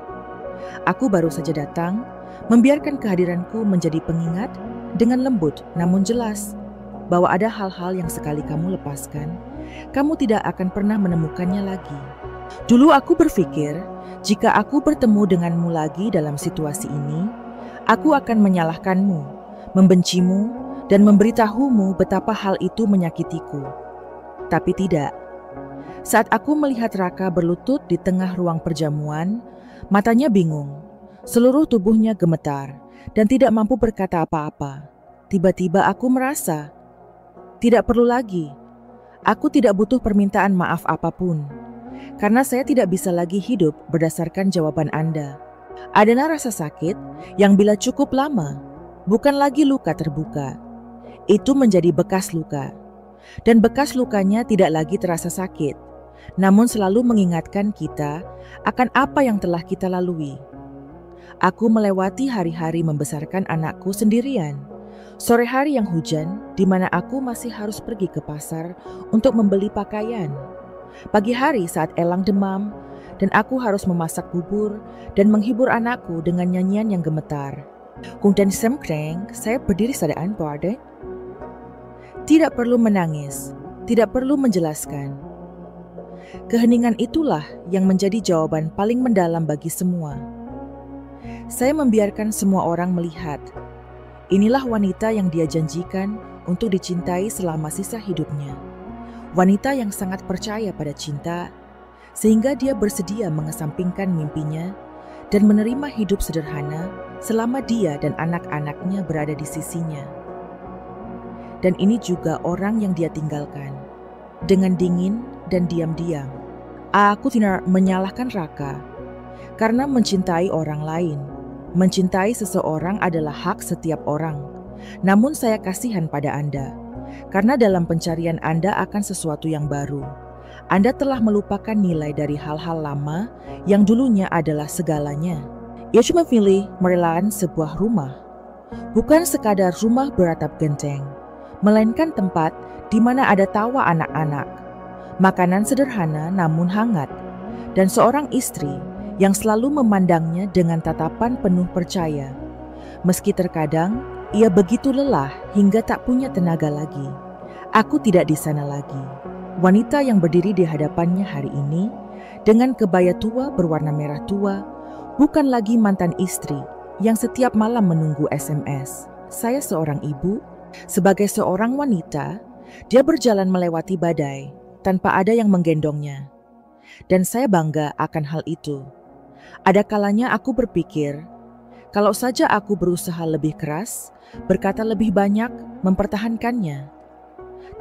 S1: Aku baru saja datang, membiarkan kehadiranku menjadi pengingat dengan lembut namun jelas bahwa ada hal-hal yang sekali kamu lepaskan, kamu tidak akan pernah menemukannya lagi. Dulu aku berpikir, jika aku bertemu denganmu lagi dalam situasi ini, aku akan menyalahkanmu, membencimu, dan memberitahumu betapa hal itu menyakitiku. Tapi tidak. Saat aku melihat Raka berlutut di tengah ruang perjamuan, matanya bingung, seluruh tubuhnya gemetar, dan tidak mampu berkata apa-apa. Tiba-tiba aku merasa, tidak perlu lagi. Aku tidak butuh permintaan maaf apapun, karena saya tidak bisa lagi hidup berdasarkan jawaban Anda. Adalah rasa sakit yang bila cukup lama, bukan lagi luka terbuka. Itu menjadi bekas luka. Dan bekas lukanya tidak lagi terasa sakit, namun selalu mengingatkan kita akan apa yang telah kita lalui. Aku melewati hari-hari membesarkan anakku sendirian. Sore hari yang hujan, di mana aku masih harus pergi ke pasar untuk membeli pakaian. Pagi hari saat Elang demam, dan aku harus memasak bubur dan menghibur anakku dengan nyanyian yang gemetar. Kung dan semkreng, saya berdiri sadaan pade. Tidak perlu menangis, tidak perlu menjelaskan. Keheningan itulah yang menjadi jawaban paling mendalam bagi semua. Saya membiarkan semua orang melihat. Inilah wanita yang dia janjikan untuk dicintai selama sisa hidupnya. Wanita yang sangat percaya pada cinta, sehingga dia bersedia mengesampingkan mimpinya dan menerima hidup sederhana selama dia dan anak-anaknya berada di sisinya. Dan ini juga orang yang dia tinggalkan, dengan dingin dan diam-diam. Aku tidak menyalahkan Raka, karena mencintai orang lain. Mencintai seseorang adalah hak setiap orang. Namun saya kasihan pada Anda, karena dalam pencarian Anda akan sesuatu yang baru. Anda telah melupakan nilai dari hal-hal lama yang dulunya adalah segalanya. Ia cuma pilih merelakan sebuah rumah. Bukan sekadar rumah beratap genteng, melainkan tempat di mana ada tawa anak-anak, makanan sederhana namun hangat, dan seorang istri yang selalu memandangnya dengan tatapan penuh percaya. Meski terkadang ia begitu lelah hingga tak punya tenaga lagi. Aku tidak di sana lagi. Wanita yang berdiri di hadapannya hari ini dengan kebaya tua berwarna merah tua bukan lagi mantan istri yang setiap malam menunggu SMS. Saya seorang ibu. Sebagai seorang wanita, dia berjalan melewati badai tanpa ada yang menggendongnya. Dan saya bangga akan hal itu. Ada kalanya aku berpikir, kalau saja aku berusaha lebih keras, berkata lebih banyak, mempertahankannya.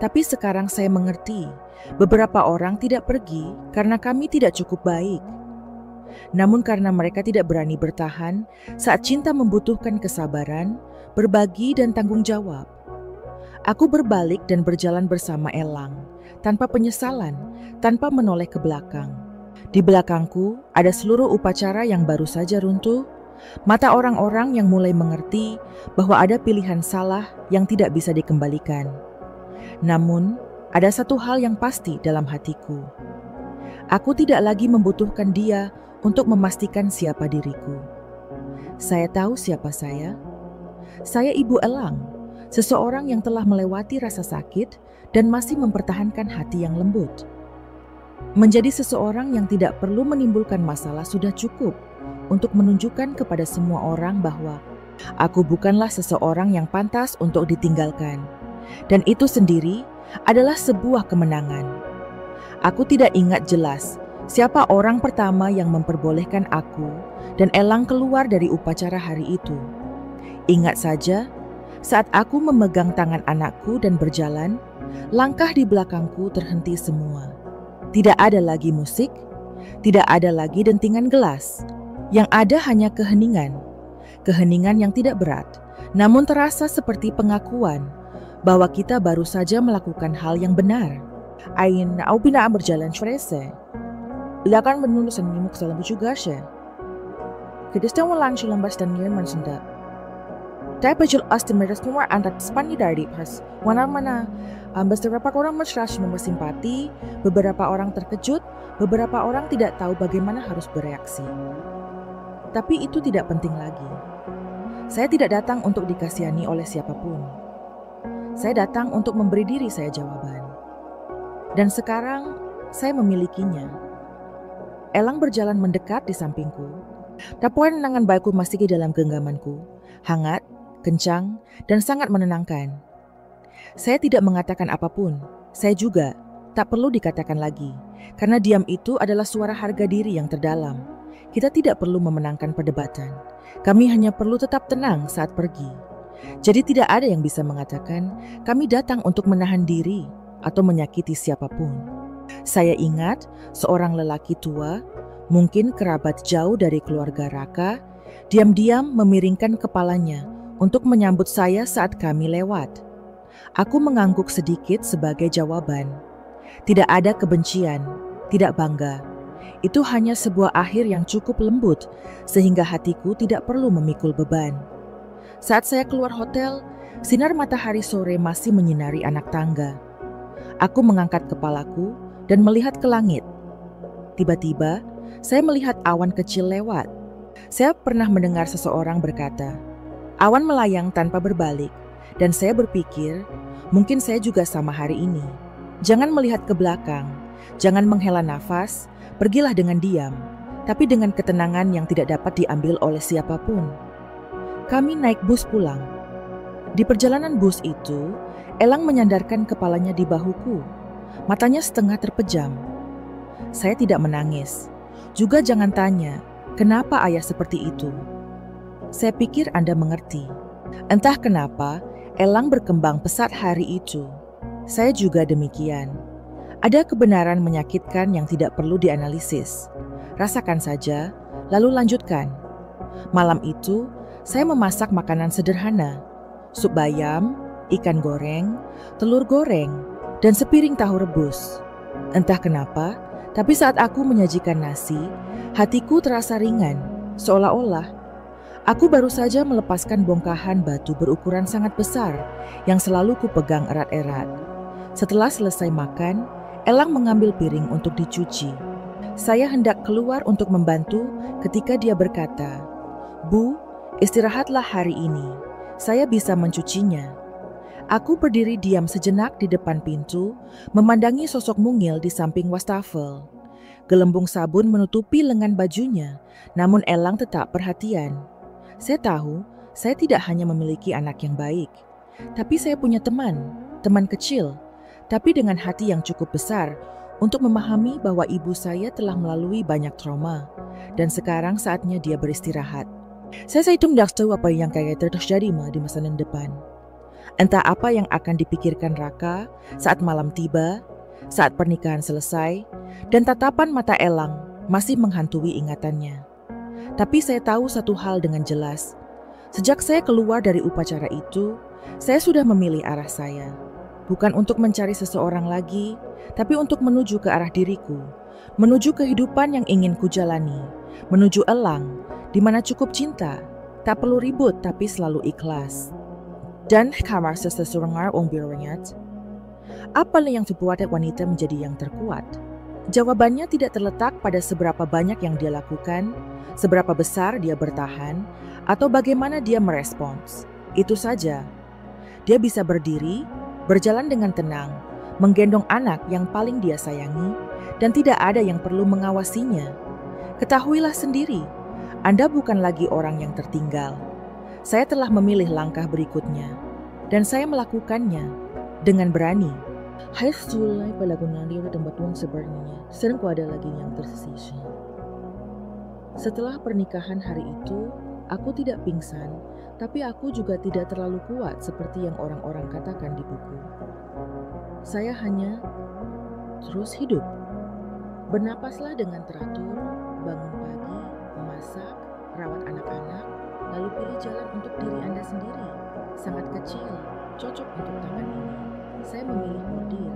S1: Tapi sekarang saya mengerti, beberapa orang tidak pergi karena kami tidak cukup baik. Namun karena mereka tidak berani bertahan saat cinta membutuhkan kesabaran, berbagi dan tanggung jawab. Aku berbalik dan berjalan bersama Elang, tanpa penyesalan, tanpa menoleh ke belakang. Di belakangku ada seluruh upacara yang baru saja runtuh, mata orang-orang yang mulai mengerti bahwa ada pilihan salah yang tidak bisa dikembalikan. Namun, ada satu hal yang pasti dalam hatiku. Aku tidak lagi membutuhkan dia untuk memastikan siapa diriku. Saya tahu siapa saya. Saya Ibu Elang. Seseorang yang telah melewati rasa sakit dan masih mempertahankan hati yang lembut. Menjadi seseorang yang tidak perlu menimbulkan masalah sudah cukup untuk menunjukkan kepada semua orang bahwa aku bukanlah seseorang yang pantas untuk ditinggalkan. Dan itu sendiri adalah sebuah kemenangan. Aku tidak ingat jelas siapa orang pertama yang memperbolehkan aku dan Elang keluar dari upacara hari itu. Ingat saja, saat aku memegang tangan anakku dan berjalan, langkah di belakangku terhenti semua. Tidak ada lagi musik, tidak ada lagi dentingan gelas. Yang ada hanya keheningan. Keheningan yang tidak berat, namun terasa seperti pengakuan bahwa kita baru saja melakukan hal yang benar. Ain au binaan berjalan frese. Ilakan menulus dan nimuk dalam juga sih. Kedistan walang silambas dan nirman senda. Dahil estimated semua antar Spanyol dari pas mana-mana beberapa orang mesra simpati, beberapa orang terkejut, beberapa orang tidak tahu bagaimana harus bereaksi. Tapi itu tidak penting lagi. Saya tidak datang untuk dikasihani oleh siapapun. Saya datang untuk memberi diri saya jawaban. Dan sekarang saya memilikinya. Elang berjalan mendekat di sampingku. Tapuan nangan baikku masih di dalam genggamanku, hangat, kencang, dan sangat menenangkan. Saya tidak mengatakan apapun, saya juga tak perlu dikatakan lagi, karena diam itu adalah suara harga diri yang terdalam. Kita tidak perlu memenangkan perdebatan, kami hanya perlu tetap tenang saat pergi. Jadi tidak ada yang bisa mengatakan kami datang untuk menahan diri atau menyakiti siapapun. Saya ingat seorang lelaki tua, mungkin kerabat jauh dari keluarga Raka, diam-diam memiringkan kepalanya untuk menyambut saya saat kami lewat. Aku mengangguk sedikit sebagai jawaban. Tidak ada kebencian, tidak bangga. Itu hanya sebuah akhir yang cukup lembut sehingga hatiku tidak perlu memikul beban. Saat saya keluar hotel, sinar matahari sore masih menyinari anak tangga. Aku mengangkat kepalaku dan melihat ke langit. Tiba-tiba, saya melihat awan kecil lewat. Saya pernah mendengar seseorang berkata, awan melayang tanpa berbalik, dan saya berpikir, mungkin saya juga sama hari ini. Jangan melihat ke belakang, jangan menghela nafas, pergilah dengan diam, tapi dengan ketenangan yang tidak dapat diambil oleh siapapun. Kami naik bus pulang. Di perjalanan bus itu, Elang menyandarkan kepalanya di bahuku, matanya setengah terpejam. Saya tidak menangis, juga jangan tanya, kenapa ayah seperti itu. Saya pikir Anda mengerti. Entah kenapa, Elang berkembang pesat hari itu. Saya juga demikian. Ada kebenaran menyakitkan yang tidak perlu dianalisis. Rasakan saja, lalu lanjutkan. Malam itu, saya memasak makanan sederhana. Sup bayam, ikan goreng, telur goreng, dan sepiring tahu rebus. Entah kenapa, tapi saat aku menyajikan nasi, hatiku terasa ringan, seolah-olah aku baru saja melepaskan bongkahan batu berukuran sangat besar yang selalu kupegang erat-erat. Setelah selesai makan, Elang mengambil piring untuk dicuci. Saya hendak keluar untuk membantu ketika dia berkata, "Bu, Istirahatlah hari ini, saya bisa mencucinya. Aku berdiri diam sejenak di depan pintu, memandangi sosok mungil di samping wastafel. Gelembung sabun menutupi lengan bajunya, namun Elang tetap perhatian. Saya tahu, saya tidak hanya memiliki anak yang baik, tapi saya punya teman kecil, tapi dengan hati yang cukup besar untuk memahami bahwa ibu saya telah melalui banyak trauma, dan sekarang saatnya dia beristirahat. Saya itu tidak tahu apa yang terjadi di masa depan. Entah apa yang akan dipikirkan Raka saat malam tiba, saat pernikahan selesai, dan tatapan mata Elang masih menghantui ingatannya. Tapi saya tahu satu hal dengan jelas. Sejak saya keluar dari upacara itu, saya sudah memilih arah saya. Bukan untuk mencari seseorang lagi, tapi untuk menuju ke arah diriku, menuju kehidupan yang ingin kujalani, menuju Elang, di mana cukup cinta, tak perlu ribut tapi selalu ikhlas. Dan kamar seseorang birunyat. Apa yang membuat wanita menjadi yang terkuat? Jawabannya tidak terletak pada seberapa banyak yang dia lakukan, seberapa besar dia bertahan, atau bagaimana dia merespons. Itu saja. Dia bisa berdiri, berjalan dengan tenang, menggendong anak yang paling dia sayangi, dan tidak ada yang perlu mengawasinya. Ketahuilah sendiri, Anda bukan lagi orang yang tertinggal. Saya telah memilih langkah berikutnya, dan saya melakukannya dengan berani. Hai sulai pelagunan di tempat uang sebenarnya, sering ada lagi yang tersisa. Setelah pernikahan hari itu, aku tidak pingsan, tapi aku juga tidak terlalu kuat seperti yang orang-orang katakan di buku. Saya hanya terus hidup. Bernapaslah dengan teratur, bangun pagi, memasak, rawat anak-anak, lalu pilih jalan untuk diri Anda sendiri. Sangat kecil, cocok untuk tangan ini. Saya memilih mudir.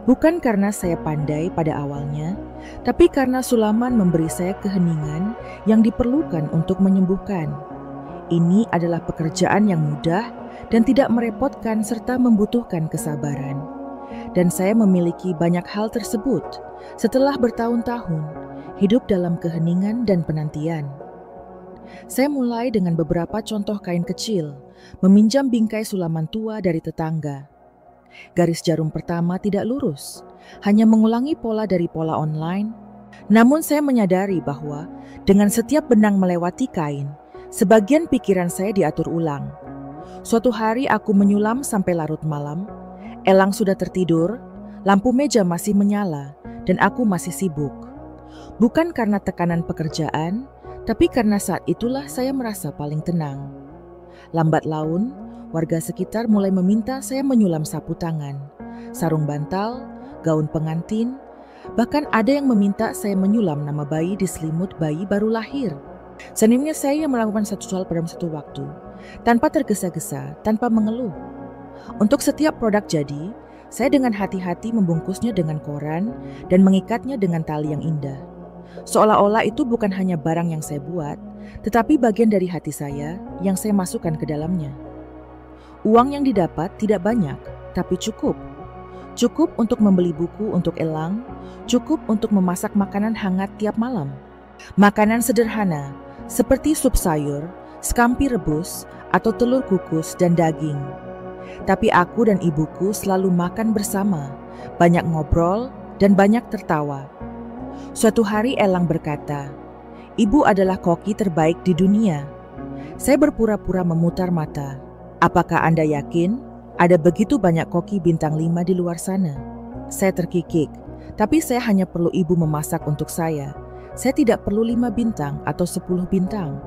S1: Bukan karena saya pandai pada awalnya, tapi karena Sulaman memberi saya keheningan yang diperlukan untuk menyembuhkan. Ini adalah pekerjaan yang mudah dan tidak merepotkan serta membutuhkan kesabaran. Dan saya memiliki banyak hal tersebut setelah bertahun-tahun hidup dalam keheningan dan penantian. Saya mulai dengan beberapa contoh kain kecil, meminjam bingkai Sulaman tua dari tetangga. Garis jarum pertama tidak lurus, hanya mengulangi pola dari pola online. Namun saya menyadari bahwa dengan setiap benang melewati kain, sebagian pikiran saya diatur ulang. Suatu hari aku menyulam sampai larut malam, Elang sudah tertidur, lampu meja masih menyala, dan aku masih sibuk. Bukan karena tekanan pekerjaan, tapi karena saat itulah saya merasa paling tenang. Lambat laun, warga sekitar mulai meminta saya menyulam sapu tangan, sarung bantal, gaun pengantin, bahkan ada yang meminta saya menyulam nama bayi di selimut bayi baru lahir. Senimnya saya yang melakukan satu soal pada satu waktu, tanpa tergesa-gesa, tanpa mengeluh. Untuk setiap produk jadi, saya dengan hati-hati membungkusnya dengan koran dan mengikatnya dengan tali yang indah. Seolah-olah itu bukan hanya barang yang saya buat, tetapi bagian dari hati saya yang saya masukkan ke dalamnya. Uang yang didapat tidak banyak, tapi cukup. Cukup untuk membeli buku untuk Elang, cukup untuk memasak makanan hangat tiap malam. Makanan sederhana, seperti sup sayur, scampi rebus, atau telur kukus dan daging. Tapi aku dan ibuku selalu makan bersama, banyak ngobrol, dan banyak tertawa. Suatu hari Elang berkata, "Ibu adalah koki terbaik di dunia." Saya berpura-pura memutar mata. Apakah Anda yakin ada begitu banyak koki bintang 5 di luar sana? Saya terkikik, tapi saya hanya perlu ibu memasak untuk saya. Saya tidak perlu 5 bintang atau 10 bintang.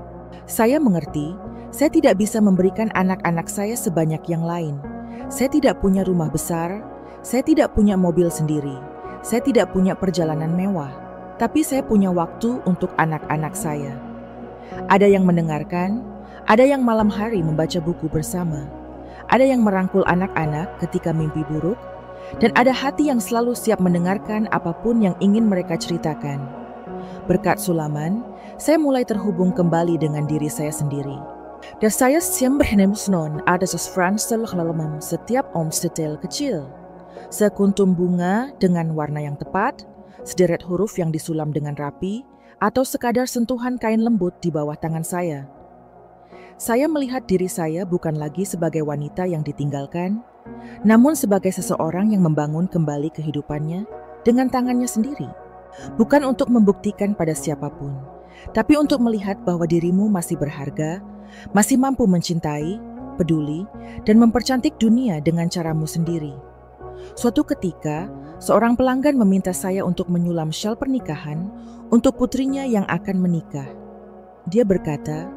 S1: Saya mengerti, saya tidak bisa memberikan anak-anak saya sebanyak yang lain. Saya tidak punya rumah besar, saya tidak punya mobil sendiri, saya tidak punya perjalanan mewah, tapi saya punya waktu untuk anak-anak saya. Ada yang mendengarkan, ada yang malam hari membaca buku bersama, ada yang merangkul anak-anak ketika mimpi buruk, dan ada hati yang selalu siap mendengarkan apapun yang ingin mereka ceritakan. Berkat Sulaman, saya mulai terhubung kembali dengan diri saya sendiri. Dan saya siempre non ada sesuatu dalam setiap detail kecil. Sekuntum bunga dengan warna yang tepat, sederet huruf yang disulam dengan rapi, atau sekadar sentuhan kain lembut di bawah tangan saya. Saya melihat diri saya bukan lagi sebagai wanita yang ditinggalkan, namun sebagai seseorang yang membangun kembali kehidupannya dengan tangannya sendiri. Bukan untuk membuktikan pada siapapun, tapi untuk melihat bahwa dirimu masih berharga, masih mampu mencintai, peduli, dan mempercantik dunia dengan caramu sendiri. Suatu ketika, seorang pelanggan meminta saya untuk menyulam syal pernikahan untuk putrinya yang akan menikah. Dia berkata,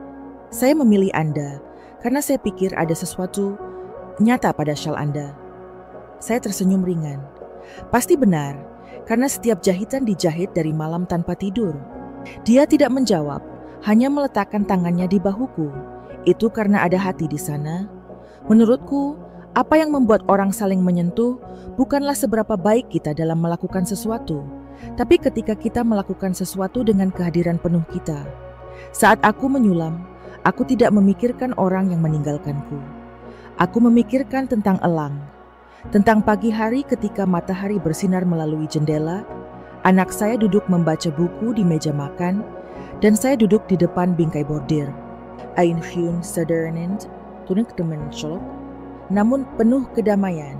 S1: "Saya memilih Anda karena saya pikir ada sesuatu nyata pada syal Anda." Saya tersenyum ringan. Pasti benar, karena setiap jahitan dijahit dari malam tanpa tidur. Dia tidak menjawab, hanya meletakkan tangannya di bahuku. Itu karena ada hati di sana. Menurutku, apa yang membuat orang saling menyentuh bukanlah seberapa baik kita dalam melakukan sesuatu, tapi ketika kita melakukan sesuatu dengan kehadiran penuh kita. Saat aku menyulam, aku tidak memikirkan orang yang meninggalkanku. Aku memikirkan tentang elang, tentang pagi hari ketika matahari bersinar melalui jendela, anak saya duduk membaca buku di meja makan, dan saya duduk di depan bingkai bordir. Ein Hyun sederhanend, tuning kedemen colok, namun penuh kedamaian.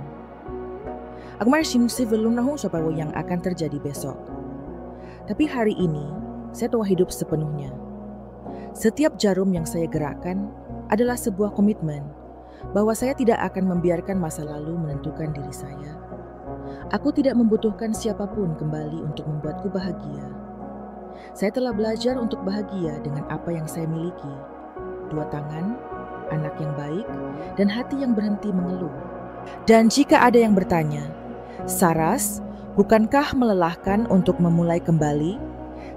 S1: Aku masih belum tahu apa yang akan terjadi besok. Tapi hari ini, saya telah hidup sepenuhnya. Setiap jarum yang saya gerakkan adalah sebuah komitmen bahwa saya tidak akan membiarkan masa lalu menentukan diri saya. Aku tidak membutuhkan siapapun kembali untuk membuatku bahagia. Saya telah belajar untuk bahagia dengan apa yang saya miliki. 2 tangan, anak yang baik, dan hati yang berhenti mengeluh. Dan jika ada yang bertanya, "Saras, bukankah melelahkan untuk memulai kembali?"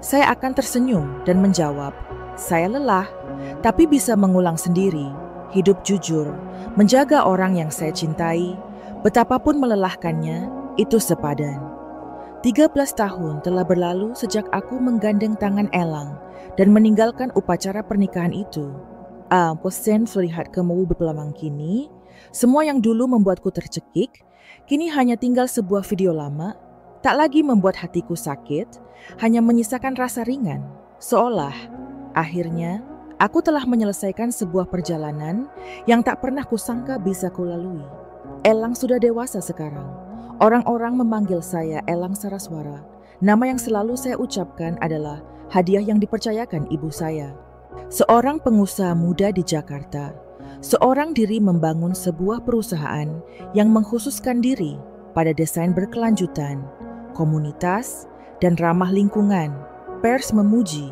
S1: Saya akan tersenyum dan menjawab, "Saya lelah, tapi bisa mengulang sendiri, hidup jujur, menjaga orang yang saya cintai, betapapun melelahkannya, itu sepadan." 13 tahun telah berlalu sejak aku menggandeng tangan Elang dan meninggalkan upacara pernikahan itu. Posen melihat kamu berpelamang kini, semua yang dulu membuatku tercekik, kini hanya tinggal sebuah video lama, tak lagi membuat hatiku sakit, hanya menyisakan rasa ringan, seolah akhirnya aku telah menyelesaikan sebuah perjalanan yang tak pernah kusangka bisa kulalui. Elang sudah dewasa sekarang. Orang-orang memanggil saya Elang Saraswara. Nama yang selalu saya ucapkan adalah hadiah yang dipercayakan ibu saya. Seorang pengusaha muda di Jakarta, seorang diri membangun sebuah perusahaan yang mengkhususkan diri pada desain berkelanjutan, komunitas, dan ramah lingkungan. Pers memuji,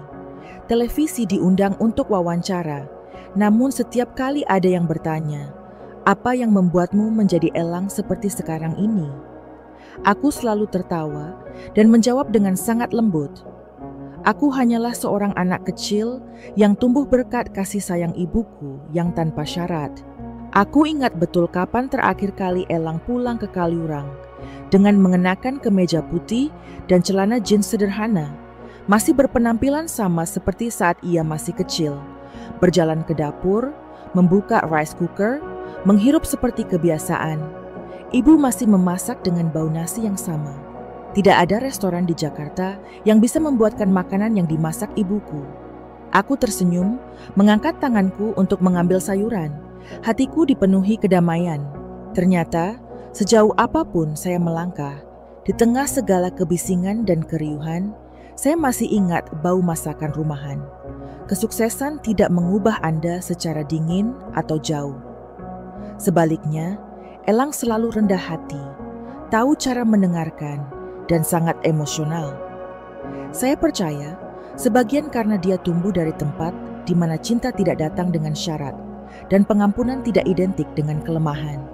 S1: televisi diundang untuk wawancara, namun setiap kali ada yang bertanya, "Apa yang membuatmu menjadi elang seperti sekarang ini?" Aku selalu tertawa dan menjawab dengan sangat lembut, "Aku hanyalah seorang anak kecil yang tumbuh berkat kasih sayang ibuku yang tanpa syarat." Aku ingat betul kapan terakhir kali Elang pulang ke Kaliurang dengan mengenakan kemeja putih dan celana jeans sederhana, masih berpenampilan sama seperti saat ia masih kecil, berjalan ke dapur, membuka rice cooker, menghirup seperti kebiasaan. Ibu masih memasak dengan bau nasi yang sama. Tidak ada restoran di Jakarta yang bisa membuatkan makanan yang dimasak ibuku. Aku tersenyum, mengangkat tanganku untuk mengambil sayuran. Hatiku dipenuhi kedamaian. Ternyata, sejauh apapun saya melangkah, di tengah segala kebisingan dan keriuhan, saya masih ingat bau masakan rumahan. Kesuksesan tidak mengubah Anda secara dingin atau jauh. Sebaliknya, Elang selalu rendah hati, tahu cara mendengarkan, dan sangat emosional. Saya percaya, sebagian karena dia tumbuh dari tempat di mana cinta tidak datang dengan syarat dan pengampunan tidak identik dengan kelemahan.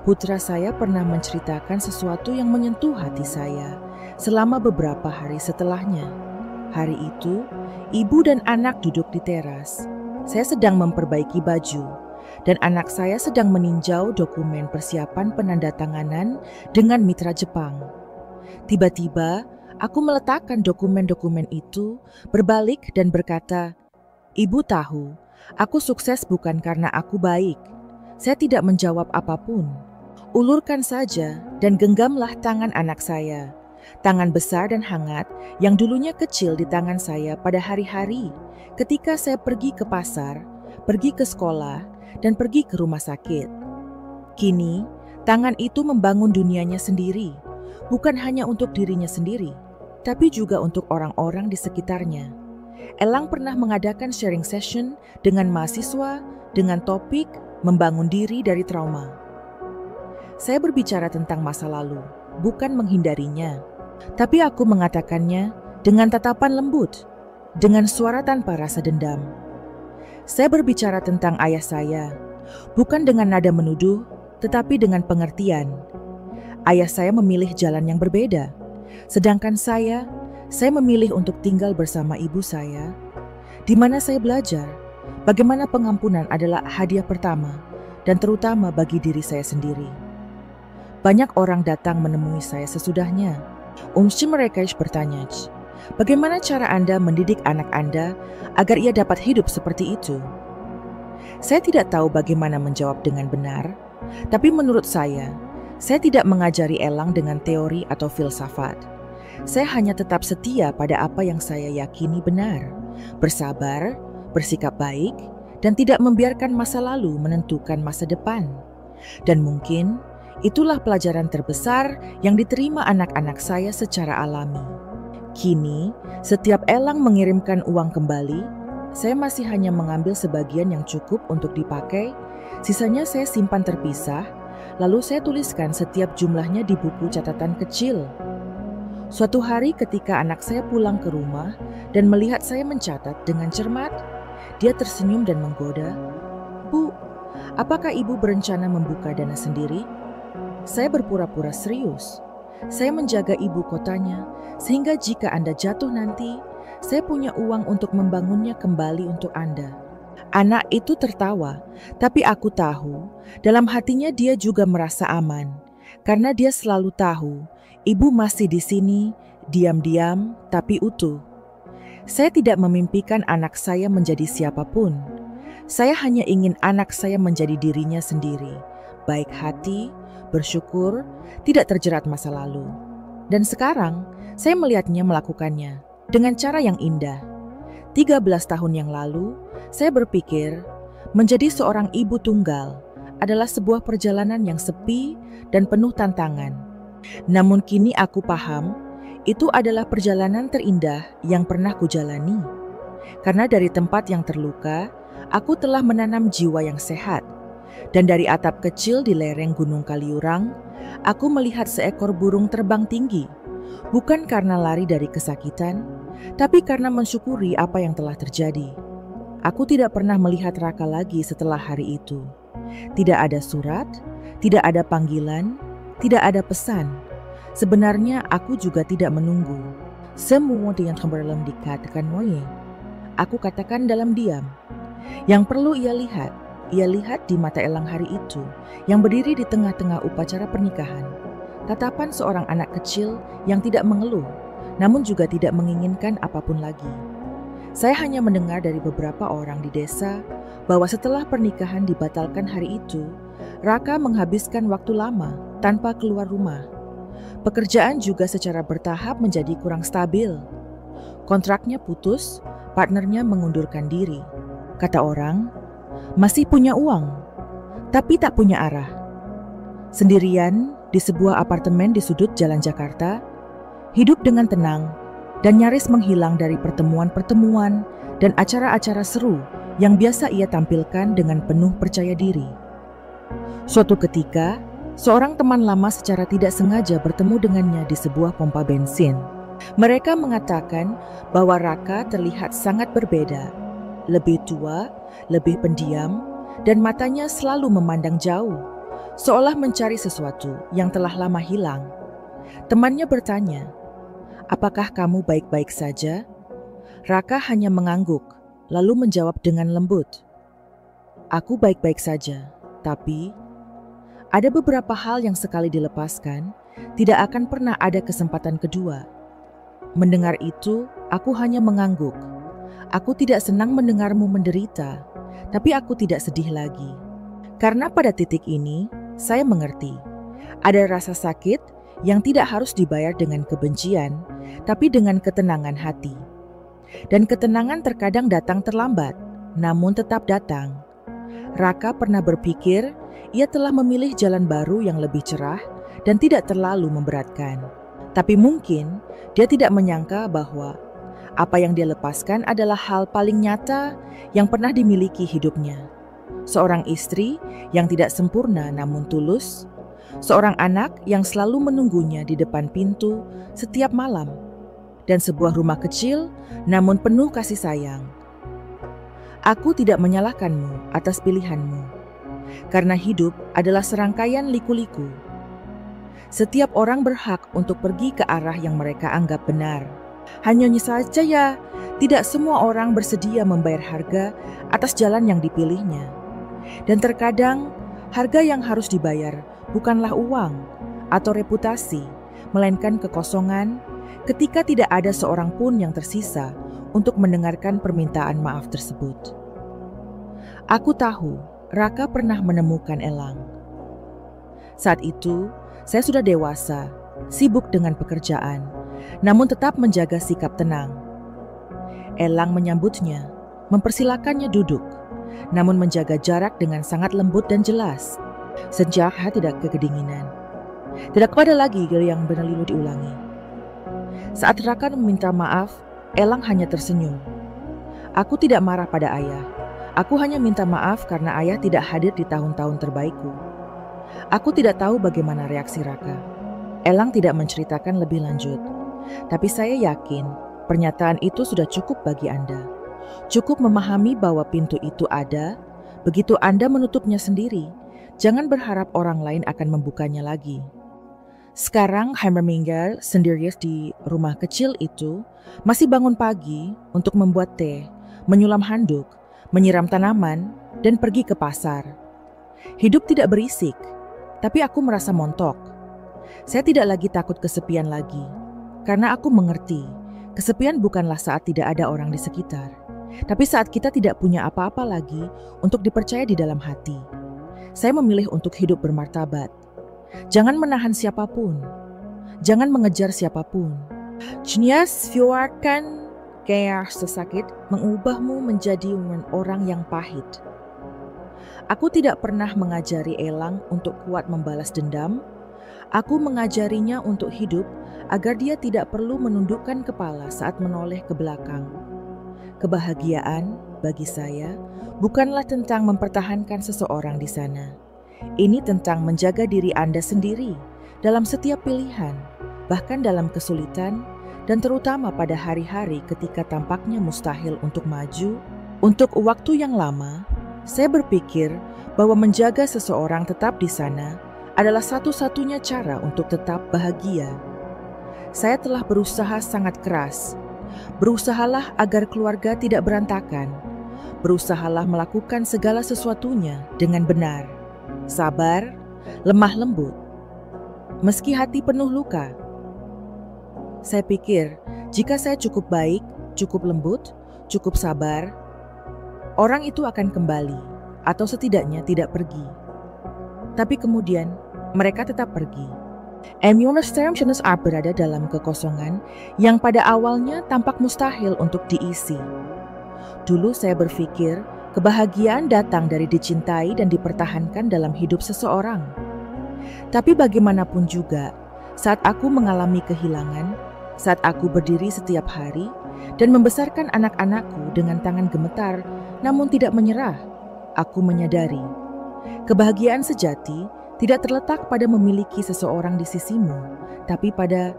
S1: Putra saya pernah menceritakan sesuatu yang menyentuh hati saya selama beberapa hari setelahnya. Hari itu, ibu dan anak duduk di teras. Saya sedang memperbaiki baju, dan anak saya sedang meninjau dokumen persiapan penandatanganan dengan mitra Jepang. Tiba-tiba, aku meletakkan dokumen-dokumen itu, berbalik dan berkata, "Ibu tahu, aku sukses bukan karena aku baik." Saya tidak menjawab apapun. Ulurkan saja dan genggamlah tangan anak saya. Tangan besar dan hangat yang dulunya kecil di tangan saya pada hari-hari ketika saya pergi ke pasar, pergi ke sekolah, dan pergi ke rumah sakit. Kini, tangan itu membangun dunianya sendiri, bukan hanya untuk dirinya sendiri, tapi juga untuk orang-orang di sekitarnya. Elang pernah mengadakan sharing session dengan mahasiswa dengan topik membangun diri dari trauma. Saya berbicara tentang masa lalu, bukan menghindarinya, tapi aku mengatakannya dengan tatapan lembut, dengan suara tanpa rasa dendam. Saya berbicara tentang ayah saya, bukan dengan nada menuduh, tetapi dengan pengertian. Ayah saya memilih jalan yang berbeda, sedangkan saya memilih untuk tinggal bersama ibu saya, di mana saya belajar bagaimana pengampunan adalah hadiah pertama dan terutama bagi diri saya sendiri. Banyak orang datang menemui saya sesudahnya. Mereka bertanya, bagaimana cara Anda mendidik anak Anda agar ia dapat hidup seperti itu? Saya tidak tahu bagaimana menjawab dengan benar, tapi menurut saya tidak mengajari Elang dengan teori atau filsafat. Saya hanya tetap setia pada apa yang saya yakini benar, bersabar, bersikap baik, dan tidak membiarkan masa lalu menentukan masa depan. Dan mungkin itulah pelajaran terbesar yang diterima anak-anak saya secara alami. Kini, setiap Elang mengirimkan uang kembali, saya masih hanya mengambil sebagian yang cukup untuk dipakai, sisanya saya simpan terpisah, lalu saya tuliskan setiap jumlahnya di buku catatan kecil. Suatu hari ketika anak saya pulang ke rumah dan melihat saya mencatat dengan cermat, dia tersenyum dan menggoda, "Bu, apakah ibu berencana membuka dana sendiri?" Saya berpura-pura serius. Saya menjaga ibu kotanya, sehingga jika Anda jatuh nanti, saya punya uang untuk membangunnya kembali untuk Anda. Anak itu tertawa, tapi aku tahu, dalam hatinya dia juga merasa aman, karena dia selalu tahu, ibu masih di sini, diam-diam tapi utuh. Saya tidak memimpikan anak saya menjadi siapapun. Saya hanya ingin anak saya menjadi dirinya sendiri, baik hati, bersyukur, tidak terjerat masa lalu. Dan sekarang, saya melihatnya melakukannya dengan cara yang indah. 13 tahun yang lalu, saya berpikir menjadi seorang ibu tunggal adalah sebuah perjalanan yang sepi dan penuh tantangan. Namun kini aku paham, itu adalah perjalanan terindah yang pernah kujalani. Karena dari tempat yang terluka, aku telah menanam jiwa yang sehat. Dan dari atap kecil di lereng Gunung Kaliurang, aku melihat seekor burung terbang tinggi. Bukan karena lari dari kesakitan, tapi karena mensyukuri apa yang telah terjadi. Aku tidak pernah melihat Raka lagi setelah hari itu. Tidak ada surat, tidak ada panggilan, tidak ada pesan. Sebenarnya aku juga tidak menunggu. Semua yang belum dikatakan Moye. Aku katakan dalam diam. Yang perlu ia lihat di mata Elang hari itu, yang berdiri di tengah-tengah upacara pernikahan. Tatapan seorang anak kecil yang tidak mengeluh, namun juga tidak menginginkan apapun lagi. Saya hanya mendengar dari beberapa orang di desa bahwa setelah pernikahan dibatalkan hari itu, Raka menghabiskan waktu lama tanpa keluar rumah. Pekerjaan juga secara bertahap menjadi kurang stabil. Kontraknya putus, partnernya mengundurkan diri. Kata orang, masih punya uang, tapi tak punya arah. Sendirian di sebuah apartemen di sudut Jalan Jakarta, hidup dengan tenang dan nyaris menghilang dari pertemuan-pertemuan dan acara-acara seru yang biasa ia tampilkan dengan penuh percaya diri. Suatu ketika, seorang teman lama secara tidak sengaja bertemu dengannya di sebuah pompa bensin. Mereka mengatakan bahwa Raka terlihat sangat berbeda, lebih tua, lebih pendiam, dan matanya selalu memandang jauh, seolah mencari sesuatu yang telah lama hilang. Temannya bertanya, "Apakah kamu baik-baik saja?" Raka hanya mengangguk, lalu menjawab dengan lembut, "Aku baik-baik saja, tapi ada beberapa hal yang sekali dilepaskan, tidak akan pernah ada kesempatan kedua." Mendengar itu, aku hanya mengangguk. Aku tidak senang mendengarmu menderita, tapi aku tidak sedih lagi. Karena pada titik ini, saya mengerti. Ada rasa sakit yang tidak harus dibayar dengan kebencian, tapi dengan ketenangan hati. Dan ketenangan terkadang datang terlambat, namun tetap datang. Raka pernah berpikir ia telah memilih jalan baru yang lebih cerah dan tidak terlalu memberatkan. Tapi mungkin dia tidak menyangka bahwa apa yang dia lepaskan adalah hal paling nyata yang pernah dimiliki hidupnya. Seorang istri yang tidak sempurna namun tulus, seorang anak yang selalu menunggunya di depan pintu setiap malam, dan sebuah rumah kecil namun penuh kasih sayang. Aku tidak menyalahkanmu atas pilihanmu, karena hidup adalah serangkaian liku-liku. Setiap orang berhak untuk pergi ke arah yang mereka anggap benar. Hanya saja ya, tidak semua orang bersedia membayar harga atas jalan yang dipilihnya. Dan terkadang, harga yang harus dibayar bukanlah uang atau reputasi, melainkan kekosongan ketika tidak ada seorang pun yang tersisa untuk mendengarkan permintaan maaf tersebut. Aku tahu Raka pernah menemukan Elang. Saat itu, saya sudah dewasa, sibuk dengan pekerjaan, namun tetap menjaga sikap tenang. Elang menyambutnya, mempersilakannya duduk, namun menjaga jarak dengan sangat lembut dan jelas. Sejak tidak kekedinginan. Tidak kepada lagi yang berlalu diulangi. Saat Raka meminta maaf, Elang hanya tersenyum. Aku tidak marah pada ayah. Aku hanya minta maaf karena ayah tidak hadir di tahun-tahun terbaikku. Aku tidak tahu bagaimana reaksi Raka. Elang tidak menceritakan lebih lanjut. Tapi saya yakin pernyataan itu sudah cukup bagi Anda. Cukup memahami bahwa pintu itu ada, begitu Anda menutupnya sendiri. Jangan berharap orang lain akan membukanya lagi. Sekarang Heimerdinger sendiri di rumah kecil itu masih bangun pagi untuk membuat teh, menyulam handuk, menyiram tanaman, dan pergi ke pasar. Hidup tidak berisik, tapi aku merasa montok. Saya tidak lagi takut kesepian lagi, karena aku mengerti kesepian bukanlah saat tidak ada orang di sekitar, tapi saat kita tidak punya apa-apa lagi untuk dipercaya di dalam hati. Saya memilih untuk hidup bermartabat. Jangan menahan siapapun. Jangan mengejar siapapun. Genius Fiorkan kayak sesakit mengubahmu menjadi orang yang pahit. Aku tidak pernah mengajari Elang untuk kuat membalas dendam. Aku mengajarinya untuk hidup agar dia tidak perlu menundukkan kepala saat menoleh ke belakang. Kebahagiaan bagi saya bukanlah tentang mempertahankan seseorang di sana. Ini tentang menjaga diri Anda sendiri dalam setiap pilihan, bahkan dalam kesulitan, dan terutama pada hari-hari ketika tampaknya mustahil untuk maju. Untuk waktu yang lama, saya berpikir bahwa menjaga seseorang tetap di sana adalah satu-satunya cara untuk tetap bahagia. Saya telah berusaha sangat keras. Berusahalah agar keluarga tidak berantakan. Berusahalah melakukan segala sesuatunya dengan benar. Sabar, lemah lembut. Meski hati penuh luka. Saya pikir, jika saya cukup baik, cukup lembut, cukup sabar, orang itu akan kembali, atau setidaknya tidak pergi. Tapi kemudian, mereka tetap pergi. Emunstermsjenis berada dalam kekosongan yang pada awalnya tampak mustahil untuk diisi. Dulu saya berpikir, kebahagiaan datang dari dicintai dan dipertahankan dalam hidup seseorang. Tapi bagaimanapun juga, saat aku mengalami kehilangan, saat aku berdiri setiap hari dan membesarkan anak-anakku dengan tangan gemetar namun tidak menyerah, aku menyadari kebahagiaan sejati tidak terletak pada memiliki seseorang di sisimu, tapi pada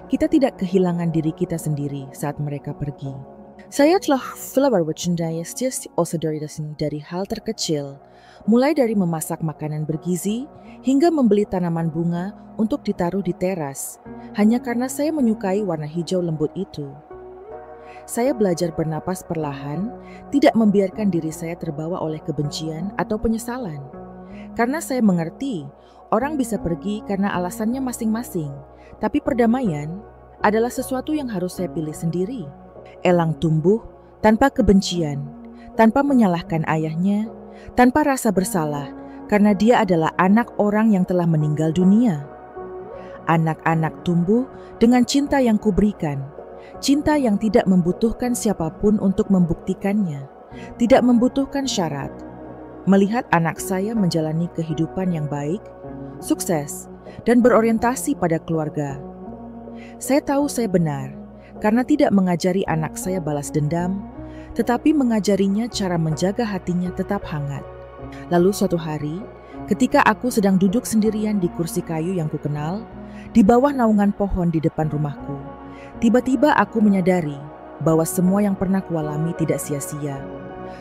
S1: kita tidak kehilangan diri kita sendiri saat mereka pergi. Saya telah bercandaya dari hal terkecil, mulai dari memasak makanan bergizi hingga membeli tanaman bunga untuk ditaruh di teras, hanya karena saya menyukai warna hijau lembut itu. Saya belajar bernapas perlahan, tidak membiarkan diri saya terbawa oleh kebencian atau penyesalan. Karena saya mengerti, orang bisa pergi karena alasannya masing-masing, tapi perdamaian adalah sesuatu yang harus saya pilih sendiri. Elang tumbuh tanpa kebencian, tanpa menyalahkan ayahnya, tanpa rasa bersalah, karena dia adalah anak orang yang telah meninggal dunia. Anak-anak tumbuh dengan cinta yang kuberikan, cinta yang tidak membutuhkan siapapun untuk membuktikannya, tidak membutuhkan syarat. Melihat anak saya menjalani kehidupan yang baik, sukses, dan berorientasi pada keluarga. Saya tahu saya benar, karena tidak mengajari anak saya balas dendam, tetapi mengajarinya cara menjaga hatinya tetap hangat. Lalu suatu hari, ketika aku sedang duduk sendirian di kursi kayu yang kukenal, di bawah naungan pohon di depan rumahku, tiba-tiba aku menyadari bahwa semua yang pernah kualami tidak sia-sia.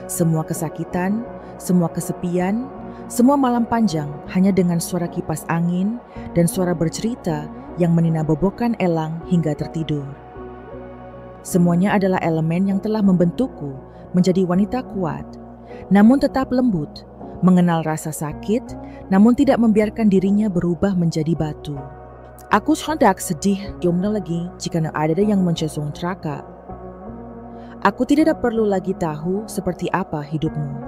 S1: Semua kesakitan, semua kesepian, semua malam panjang hanya dengan suara kipas angin dan suara bercerita yang meninabobokan elang hingga tertidur. Semuanya adalah elemen yang telah membentukku menjadi wanita kuat, namun tetap lembut, mengenal rasa sakit, namun tidak membiarkan dirinya berubah menjadi batu. Aku hendak sedih lagi jika ada yang mencesung celaka. Aku tidak perlu lagi tahu seperti apa hidupmu.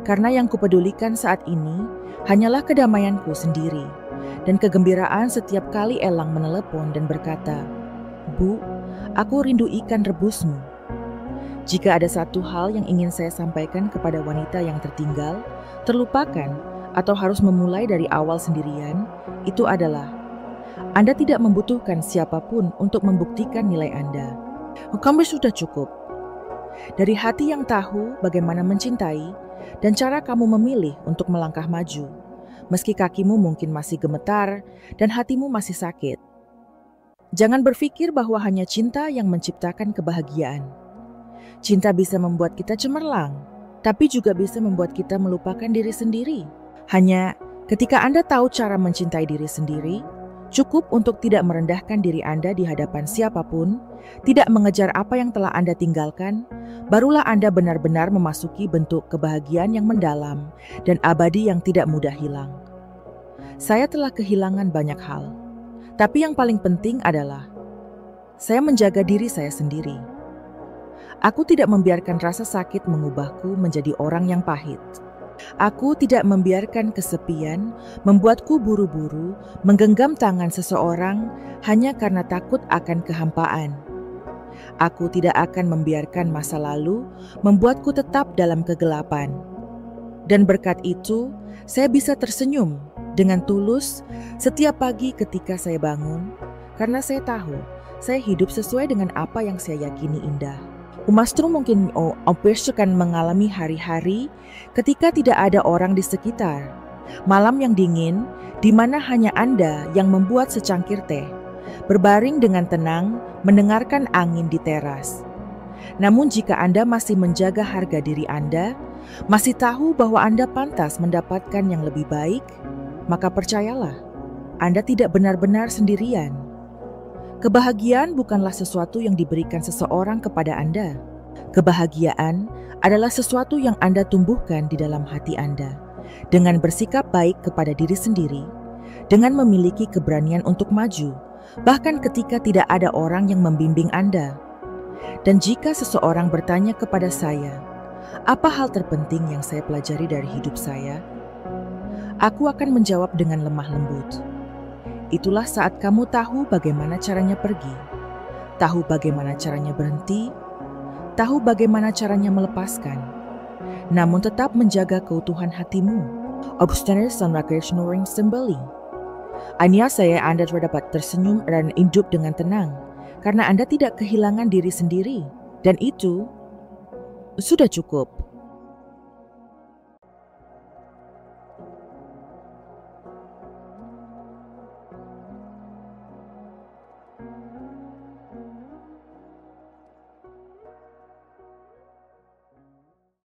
S1: Karena yang kupedulikan saat ini hanyalah kedamaianku sendiri dan kegembiraan setiap kali elang menelepon dan berkata, "Bu, aku rindu ikan rebusmu." Jika ada satu hal yang ingin saya sampaikan kepada wanita yang tertinggal, terlupakan, atau harus memulai dari awal sendirian, itu adalah Anda tidak membutuhkan siapapun untuk membuktikan nilai Anda. Kamu sudah cukup. Dari hati yang tahu bagaimana mencintai dan cara kamu memilih untuk melangkah maju, meski kakimu mungkin masih gemetar dan hatimu masih sakit. Jangan berpikir bahwa hanya cinta yang menciptakan kebahagiaan. Cinta bisa membuat kita cemerlang, tapi juga bisa membuat kita melupakan diri sendiri. Hanya ketika Anda tahu cara mencintai diri sendiri, cukup untuk tidak merendahkan diri Anda di hadapan siapapun, tidak mengejar apa yang telah Anda tinggalkan, barulah Anda benar-benar memasuki bentuk kebahagiaan yang mendalam dan abadi yang tidak mudah hilang. Saya telah kehilangan banyak hal, tapi yang paling penting adalah saya menjaga diri saya sendiri. Aku tidak membiarkan rasa sakit mengubahku menjadi orang yang pahit. Aku tidak membiarkan kesepian membuatku buru-buru menggenggam tangan seseorang hanya karena takut akan kehampaan. Aku tidak akan membiarkan masa lalu membuatku tetap dalam kegelapan. Dan berkat itu, saya bisa tersenyum dengan tulus setiap pagi ketika saya bangun, karena saya tahu saya hidup sesuai dengan apa yang saya yakini indah. Umastro mungkin akan mengalami hari-hari ketika tidak ada orang di sekitar. Malam yang dingin, di mana hanya Anda yang membuat secangkir teh, berbaring dengan tenang, mendengarkan angin di teras. Namun jika Anda masih menjaga harga diri Anda, masih tahu bahwa Anda pantas mendapatkan yang lebih baik, maka percayalah, Anda tidak benar-benar sendirian. Kebahagiaan bukanlah sesuatu yang diberikan seseorang kepada Anda. Kebahagiaan adalah sesuatu yang Anda tumbuhkan di dalam hati Anda, dengan bersikap baik kepada diri sendiri, dengan memiliki keberanian untuk maju, bahkan ketika tidak ada orang yang membimbing Anda. Dan jika seseorang bertanya kepada saya, apa hal terpenting yang saya pelajari dari hidup saya? Aku akan menjawab dengan lemah lembut. Itulah saat kamu tahu bagaimana caranya pergi, tahu bagaimana caranya berhenti, tahu bagaimana caranya melepaskan, namun tetap menjaga keutuhan hatimu. Obstacle dan snoring sembeli. Hanya saya Anda dapat tersenyum dan hidup dengan tenang, karena Anda tidak kehilangan diri sendiri, dan itu sudah cukup.